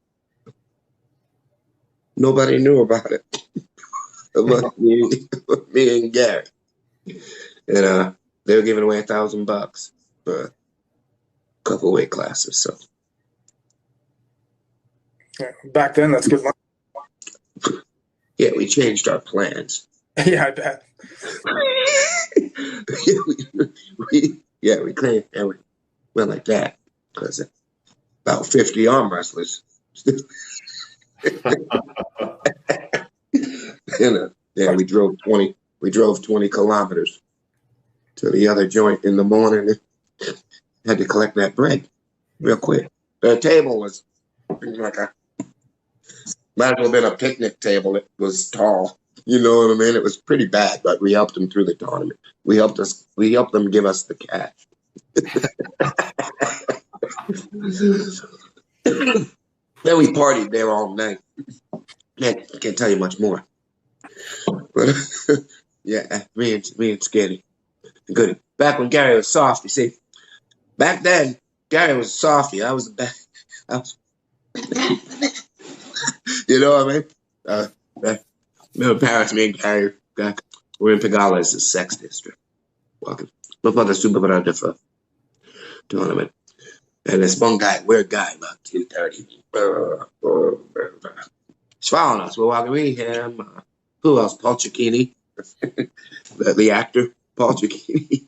Speaker 3: Nobody knew about it. About me and Gary. And they were giving away $1,000 for a couple weight classes. So
Speaker 2: back then, that's good money.
Speaker 3: Yeah, we changed our plans.
Speaker 2: Yeah, I bet.
Speaker 3: we claimed, and we went like that because about 50 arm wrestlers. We drove 20. We drove 20 kilometers to the other joint in the morning. Had to collect that bread real quick. The table was like might as well have been a picnic table. It was tall. You know what I mean? It was pretty bad, but we helped them through the tournament. We helped them give us the cash. Then we partied there all night. Can't tell you much more. But yeah, me and Skitty. Good. Back when Gary was soft, you see. Back then, Gary was softy. I was the best. You know what I mean? Middle Paris, me and Gary, we're in Pagala's sex district. Walking. My father's super brother for tournament. And this one guy, weird guy, about 2:30. He's following us. We're walking. We him. Who else? Paul Cicchini, the actor, Paul Cicchini.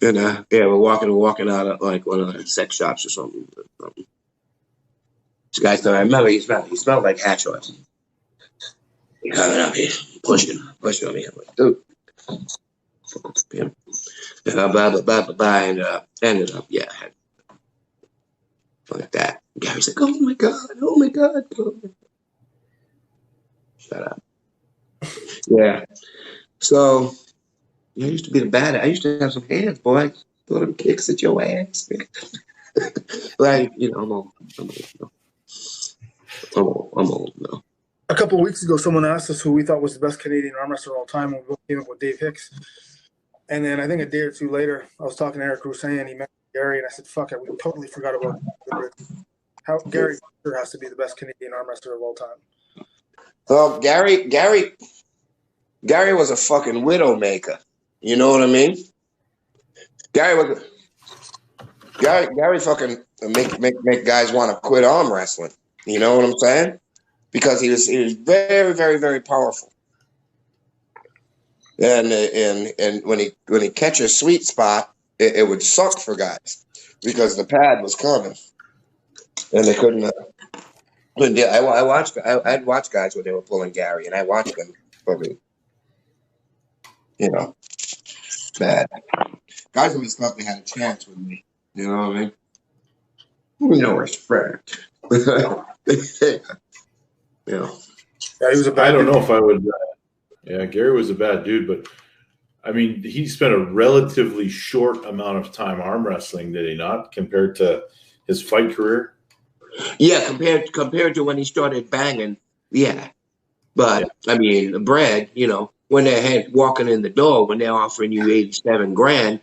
Speaker 3: And yeah, we're walking out of like one of the sex shops or something. This guy I remember he smelled like hash oil. He coming up, he's pushing on me. I'm like, dude, fuck him. And bye. And ended up, yeah, like that. Gary's like, oh my god. Shut up. Yeah. So I used to be the bad. I used to have some hands, boy. Throw them kicks at your ass. Like, you know, I'm old now.
Speaker 2: A couple of weeks ago, someone asked us who we thought was the best Canadian arm wrestler of all time, and we both came up with Dave Hicks. And then I think a day or two later, I was talking to Eric Rousseau, and he met Gary, and I said, fuck it, we totally forgot about how Gary has to be the best Canadian arm wrestler of all time.
Speaker 3: Well, Gary was a fucking widow maker. You know what I mean? Gary fucking make guys want to quit arm wrestling. You know what I'm saying? Because he was very, very, very powerful. And when he catch a sweet spot, it would suck for guys because the pad was coming, and they couldn't. I'd watch guys when they were pulling Gary, and I watched them fucking, you know, bad guys always thought they had a chance with me. You know what I mean? No respect. You know.
Speaker 2: Yeah, he was a bad
Speaker 1: I don't
Speaker 2: dude.
Speaker 1: know if I would. Yeah, Gary was a bad dude, but I mean, he spent a relatively short amount of time arm wrestling, did he not, compared to his fight career?
Speaker 3: Yeah, compared to when he started banging, yeah. But yeah. I mean, Brad, you know, when they're walking in the door, when they're offering you $87,000,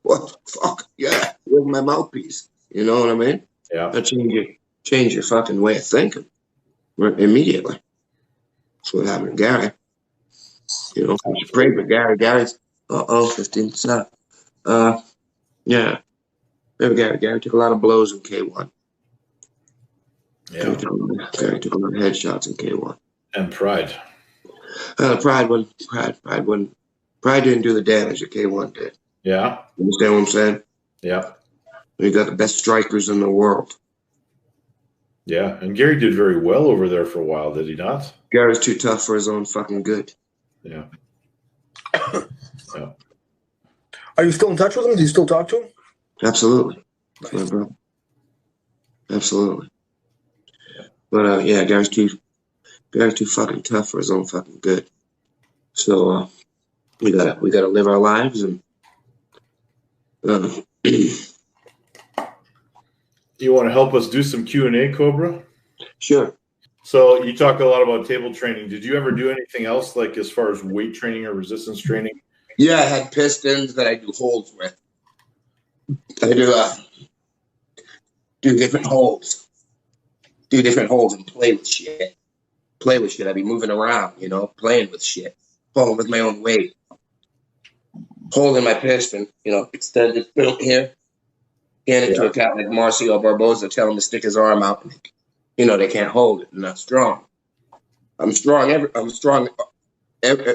Speaker 3: what the fuck? Yeah, where's my mouthpiece? You know what I mean?
Speaker 1: Yeah.
Speaker 3: That change your fucking way of thinking immediately. That's what happened to Gary. You know, I prayed for Gary. Gary's 15%. Yeah. Remember Gary took a lot of blows in K1.
Speaker 1: Yeah.
Speaker 3: Gary took a lot of headshots in K1.
Speaker 1: And Pride.
Speaker 3: Pride didn't do the damage that K1 did.
Speaker 1: Yeah.
Speaker 3: You understand what I'm saying?
Speaker 1: Yeah.
Speaker 3: We got the best strikers in the world.
Speaker 1: Yeah, and Gary did very well over there for a while, did he not?
Speaker 3: Gary's too tough for his own fucking good.
Speaker 1: Yeah. Yeah.
Speaker 2: Are you still in touch with him? Do you still talk to him?
Speaker 3: Absolutely. Nice. My brother. Absolutely. But yeah, Gary's too fucking tough for his own fucking good. So we gotta live our lives and
Speaker 1: You want to help us do some Q&A, Cobra?
Speaker 3: Sure.
Speaker 1: So you talk a lot about table training. Did you ever do anything else, like as far as weight training or resistance training?
Speaker 3: Yeah, I had pistons that I do holds with. I do different holds. Do different holds and play with shit. I'd be moving around, you know, playing with shit. Pulling with my own weight. Holding my piston, you know, extended here. Hand it to a cat like Marcio Barboza, tell him to stick his arm out. And, you know, they can't hold it. I'm not strong. I'm strong.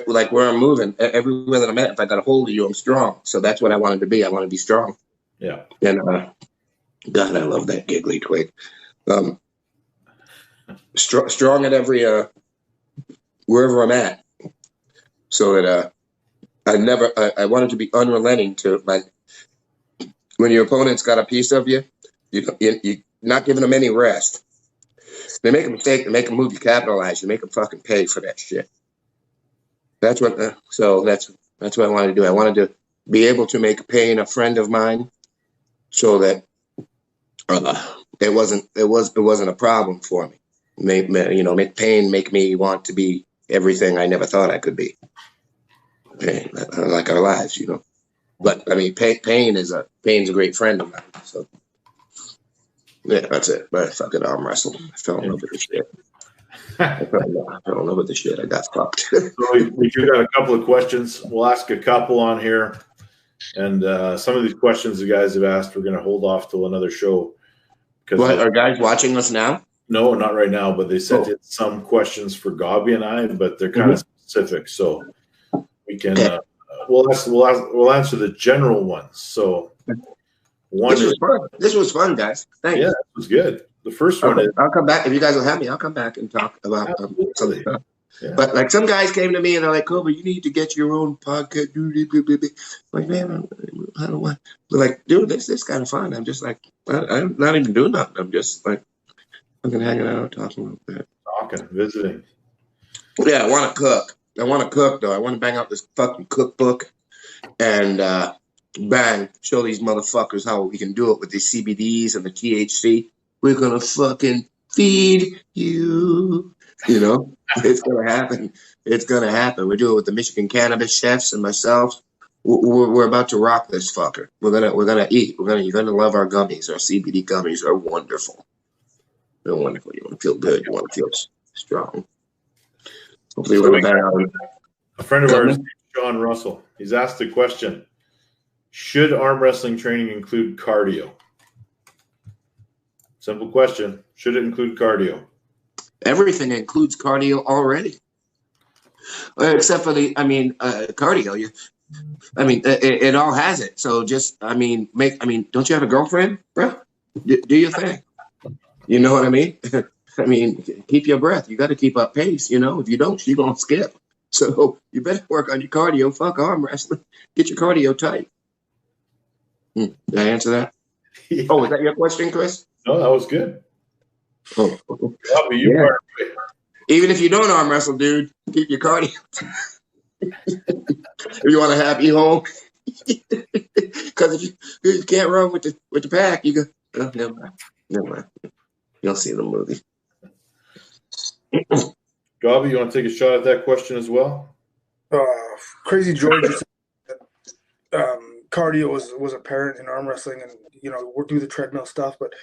Speaker 3: Like where I'm moving, everywhere that I'm at, if I got a hold of you, I'm strong. So that's what I wanted to be. I want to be strong.
Speaker 1: Yeah.
Speaker 3: And God, I love that giggly twig. Strong at every wherever I'm at. So that I wanted to be unrelenting to my. When your opponent's got a piece of you're not giving them any rest. They make a mistake, they make a move, you capitalize, you make them fucking pay for that shit. That's what. So that's what I wanted to do. I wanted to be able to make pain a friend of mine, so that it wasn't a problem for me. Make pain make me want to be everything I never thought I could be. Pain, like our lives, you know. But I mean, pain's a great friend of mine. So yeah, that's it. But I fucking arm wrestle. I fell in love with the shit. I fell in love with the shit. I got fucked.
Speaker 1: So we do got a couple of questions. We'll ask a couple on here, and some of these questions the guys have asked, we're going to hold off till another show.
Speaker 3: What, are guys watching us now?
Speaker 1: No, not right now. But they sent in some questions for Gabi and I, but they're kind of specific, so we can. we'll answer the general ones. So
Speaker 3: this was fun. This was fun, guys. Thanks.
Speaker 1: Yeah, it was good. The first one is.
Speaker 3: I'll come back if you guys will have me. I'll come back and talk about some stuff. Yeah. But like some guys came to me and they're like, Cobra, you need to get your own podcast. Like, man, I don't want. They're like, dude, this is kind of fun. I'm just like, I'm not even doing nothing. I'm just like, fucking hanging out, talking a little bit.
Speaker 1: Talking, visiting.
Speaker 3: Yeah, I want to cook. Though. I want to bang out this fucking cookbook and bang, show these motherfuckers how we can do it with the CBDs and the THC. We're going to fucking feed you. You know, it's going to happen. It's going to happen. We do it with the Michigan cannabis chefs and myself. We're about to rock this fucker. We're gonna eat. You're gonna love our gummies. Our CBD gummies are wonderful. They're wonderful. You want to feel good. You want to feel strong. Hopefully, we're gonna bang out.
Speaker 1: A friend of ours, John Russell, he's asked the question: should arm wrestling training include cardio? Simple question. Should it include cardio?
Speaker 3: Everything includes cardio already, except for cardio. It all has it. So just, don't you have a girlfriend, bro? Do your thing. You know what I mean? Keep your breath. You got to keep up pace. You know, if you don't, you're gonna skip. So you better work on your cardio. Fuck arm wrestling. Get your cardio tight. Did I answer that? Yeah. Oh, was that your question, Chris?
Speaker 1: No, that was good.
Speaker 3: Oh, yeah. Even if you don't arm wrestle, dude, keep your cardio. If you want a happy home, because if you can't run with the pack, you go. Oh, never mind. You'll see the movie.
Speaker 1: Gobby, you want to take a shot at that question as well?
Speaker 2: Crazy George. Cardio was apparent in arm wrestling, and we'll do the treadmill stuff, but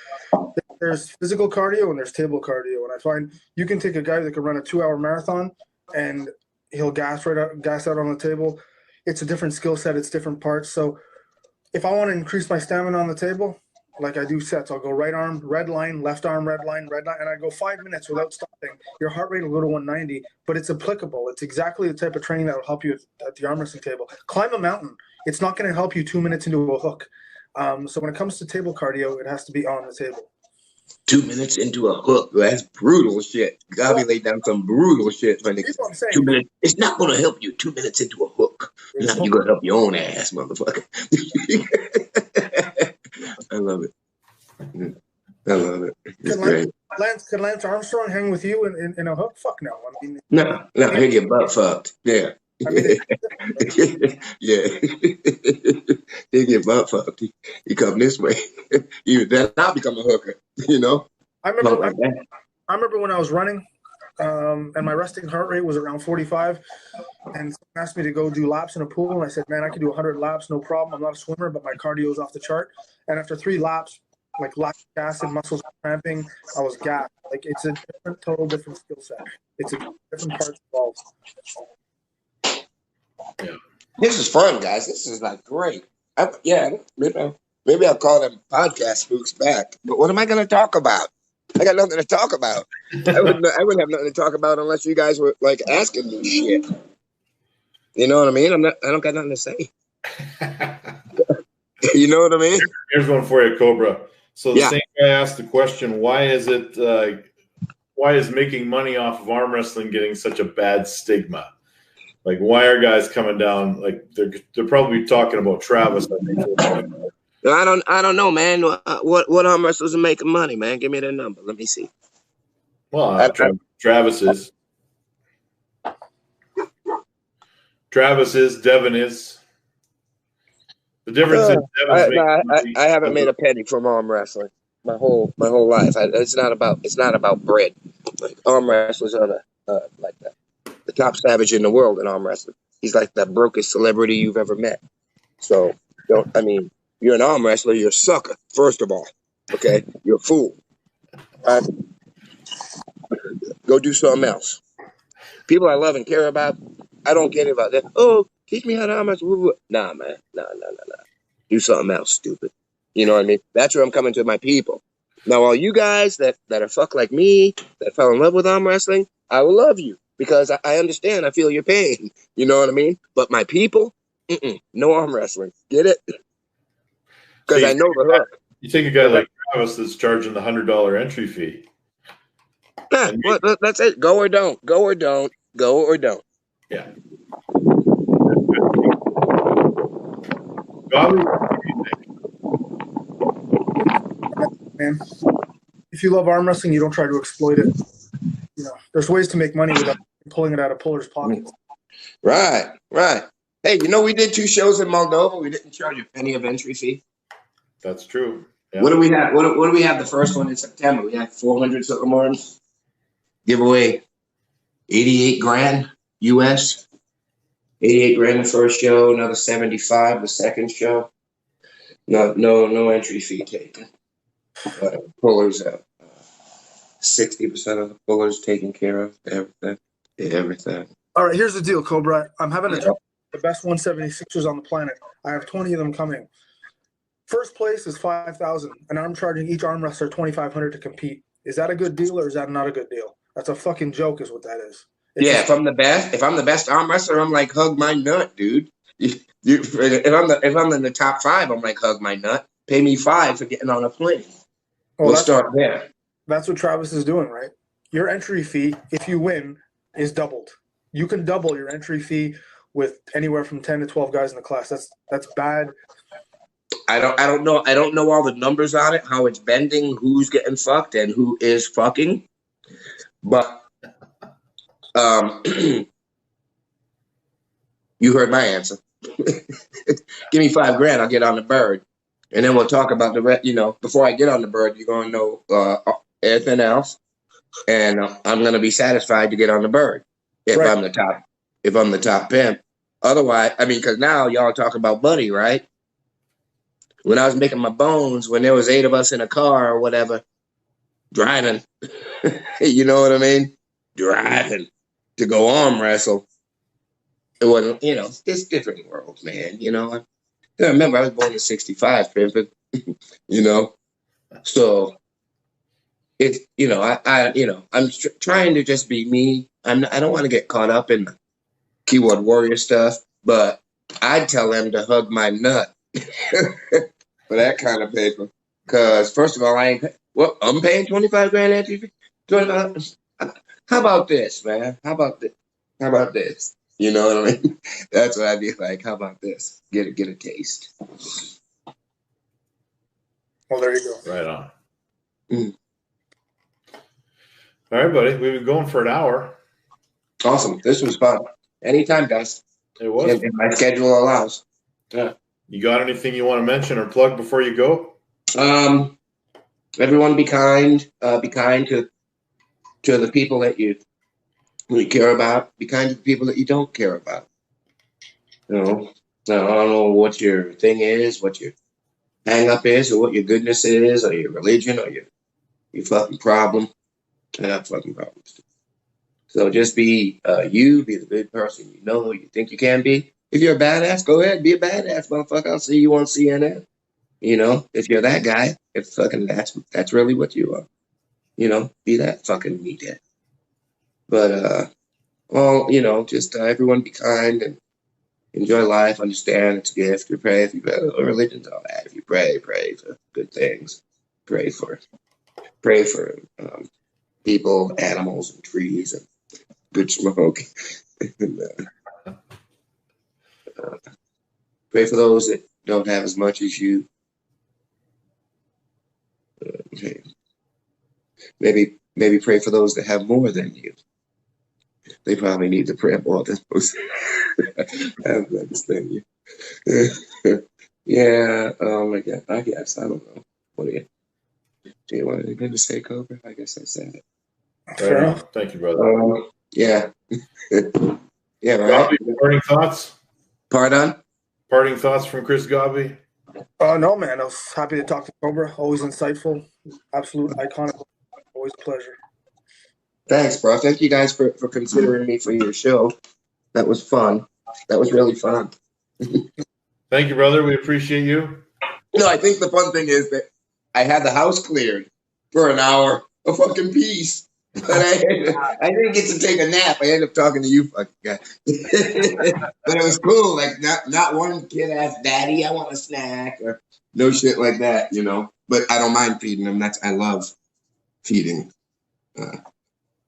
Speaker 2: there's physical cardio and there's table cardio, and I find you can take a guy that can run a 2-hour marathon and he'll gas out on the table. It's a different skill set. It's different parts. So if I want to increase my stamina on the table, like I do sets, I'll go right arm, red line, left arm, red line, and I go 5 minutes without stopping. Your heart rate will go to 190, but it's applicable. It's exactly the type of training that will help you at the arm wrestling table. Climb a mountain. It's not going to help you 2 minutes into a hook. So when it comes to table cardio, it has to be on the table.
Speaker 3: 2 minutes into a hook. That's brutal shit. Gobby laid down some brutal shit. 2 minutes. It's not going to help you 2 minutes into a hook. You're going to help your own ass, motherfucker. I love it. It's great.
Speaker 2: Could Lance Armstrong hang with you in a hook? Fuck no.
Speaker 3: No, he'll get butt fucked. Yeah. Yeah. He'll get butt fucked. He come this way. Then I'll become a hooker,
Speaker 2: I remember when I was running, and my resting heart rate was around 45, and someone asked me to go do laps in a pool, and I said, man, I can do 100 laps, no problem. I'm not a swimmer, but my cardio is off the chart. And after 3 laps, like lactic acid, muscles cramping, I was gassed. Like, it's a total different skill set. It's a different parts involved.
Speaker 3: Yeah. This is fun, guys. This is like great. Maybe I'll call them podcast spooks back. But what am I going to talk about? I got nothing to talk about. I wouldn't have nothing to talk about unless you guys were like asking me shit. You know what I mean? I don't got nothing to say. You know what I mean?
Speaker 1: Here's one for you, Cobra. So the same guy asked the question: why is making money off of arm wrestling getting such a bad stigma? Like, why are guys coming down? Like, they're probably talking about Travis, I think.
Speaker 3: I don't know, man. What arm wrestlers are making money, man? Give me their number. Let me see.
Speaker 1: Well, Travis is. Devin is. The difference is Devin's
Speaker 3: I haven't made a penny from arm wrestling my whole life. It's not about bread. Like, arm wrestlers are the top savage in the world in arm wrestling. He's like the brokest celebrity you've ever met. So you're an arm wrestler, you're a sucker, first of all. Okay? You're a fool. Go do something else. People I love and care about, I don't care about that. Oh, teach me how to arm wrestle. Nah, man. Nah. Do something else, stupid. You know what I mean? That's where I'm coming to my people. Now, all you guys that are fuck like me, that fell in love with arm wrestling, I will love you because I understand. I feel your pain. You know what I mean? But my people, No arm wrestling. Get it? Because
Speaker 1: See,
Speaker 3: I know the hook.
Speaker 1: you take a guy like Travis that's charging the $100 entry fee. And
Speaker 3: Well, that's it. Go or don't. Go or don't. Go or don't.
Speaker 1: yeah. Bobby,
Speaker 2: Man, if you love arm wrestling, you don't try to exploit it. There's ways to make money without pulling it out of pullers' pockets.
Speaker 3: Right. Hey, we did 2 shows in Moldova. We didn't charge a penny of entry fee.
Speaker 1: that's true. Yeah.
Speaker 3: What do we have? What do we have the first one in September? We have 400 something arms. Give away 88 grand US. 88 grand the first show, another 75 the second show. No entry fee taken. Pullers 60% of the pullers taken care of. Everything.
Speaker 2: All right, here's the deal, Cobra. I'm having a tournament, the best 176ers on the planet. I have 20 of them coming. First place is 5,000, and I'm charging each arm wrestler 2,500 to compete. Is that a good deal or is that not a good deal? That's a fucking joke, is what that is.
Speaker 3: If I'm the best arm wrestler, I'm like, hug my nut, dude. If I'm in the top 5, I'm like, hug my nut. Pay me $5 for getting on a plane. We'll start there.
Speaker 2: That's what Travis is doing, right? Your entry fee, if you win, is doubled. You can double your entry fee with anywhere from 10 to 12 guys in the class. That's bad.
Speaker 3: I don't know all the numbers on it, how it's bending, who's getting fucked, and who is fucking. But you heard my answer. Give me $5 grand, I'll get on the bird, and then we'll talk about the rest. Before I get on the bird, you're gonna know everything else, and I'm gonna be satisfied to get on the bird if I'm the top. If I'm the top pimp. Otherwise, because now y'all talk about money, right? When I was making my bones, when there was 8 of us in a car or whatever, driving, you know what I mean? Driving to go arm wrestle. It wasn't, it's different worlds, man. I remember I was born in 65, pimping, So it's, I'm trying to just be me. I don't want to get caught up in the keyboard warrior stuff, but I'd tell them to hug my nut. For that kind of paper, because first of all, I'm paying 25 grand entry fee. 25. How about this, man? How about this? You know what I mean? That's what I'd be like. How about this? Get a taste.
Speaker 2: Well, there you go.
Speaker 1: Right on. All right, buddy. We've been going for an hour.
Speaker 3: Awesome. This was fun. Anytime, guys.
Speaker 1: It was.
Speaker 3: If my schedule allows.
Speaker 1: Yeah. You got anything you want to mention or plug before you go?
Speaker 3: Everyone be kind. Be kind to the people that you care about. Be kind to the people that you don't care about. I don't know what your thing is, what your hang up is, or what your goodness is, or your religion, or your fucking problem. I have fucking problems. So just be you, be the good person you think you can be. If you're a badass, go ahead, be a badass, motherfucker. I'll see you on CNN. If you're that guy, if fucking that's really what you are. Be that fucking meathead. But just everyone be kind and enjoy life. Understand it's a gift. You pray if you religion's all that. If you pray for good things. Pray for people, animals, and trees, and good smoke. And, pray for those that don't have as much as you. Maybe pray for those that have more than you. They probably need to pray more than those have less than you. Yeah. Oh my God. I guess I don't know. What do you want anything to say, Cobra? I guess I said it.
Speaker 1: Fair enough. Thank you, brother.
Speaker 3: Yeah. Yeah. Right.
Speaker 1: Gobby, parting thoughts?
Speaker 3: Pardon?
Speaker 1: Parting thoughts from Chris Gobby?
Speaker 2: No, man. I was happy to talk to Cobra. Always insightful. Absolute iconic. Always a pleasure.
Speaker 3: Thanks, bro. Thank you guys for considering me for your show. That was fun. That was really fun.
Speaker 1: Thank you, brother. We appreciate you.
Speaker 3: No, I think the fun thing is that I had the house cleared for an hour of fucking peace. But I didn't get to take a nap. I ended up talking to you, fucking guy. But it was cool. Like not one kid asked, "Daddy, I want a snack," or no shit like that, you know. But I don't mind feeding them. I love feeding,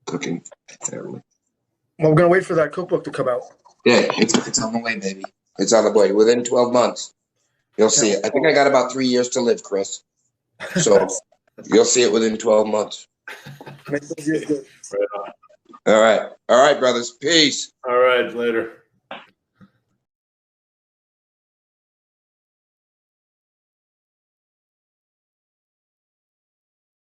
Speaker 3: cooking. Terribly.
Speaker 2: Well, we're gonna wait for that cookbook to come out.
Speaker 3: Yeah, it's on the way, baby. It's on the way. Within 12 months, you'll see it. I think I got about 3 years to live, Chris. So you'll see it within 12 months.
Speaker 2: Make those years good.
Speaker 1: Right on.
Speaker 3: All right, brothers. Peace.
Speaker 1: All right, later.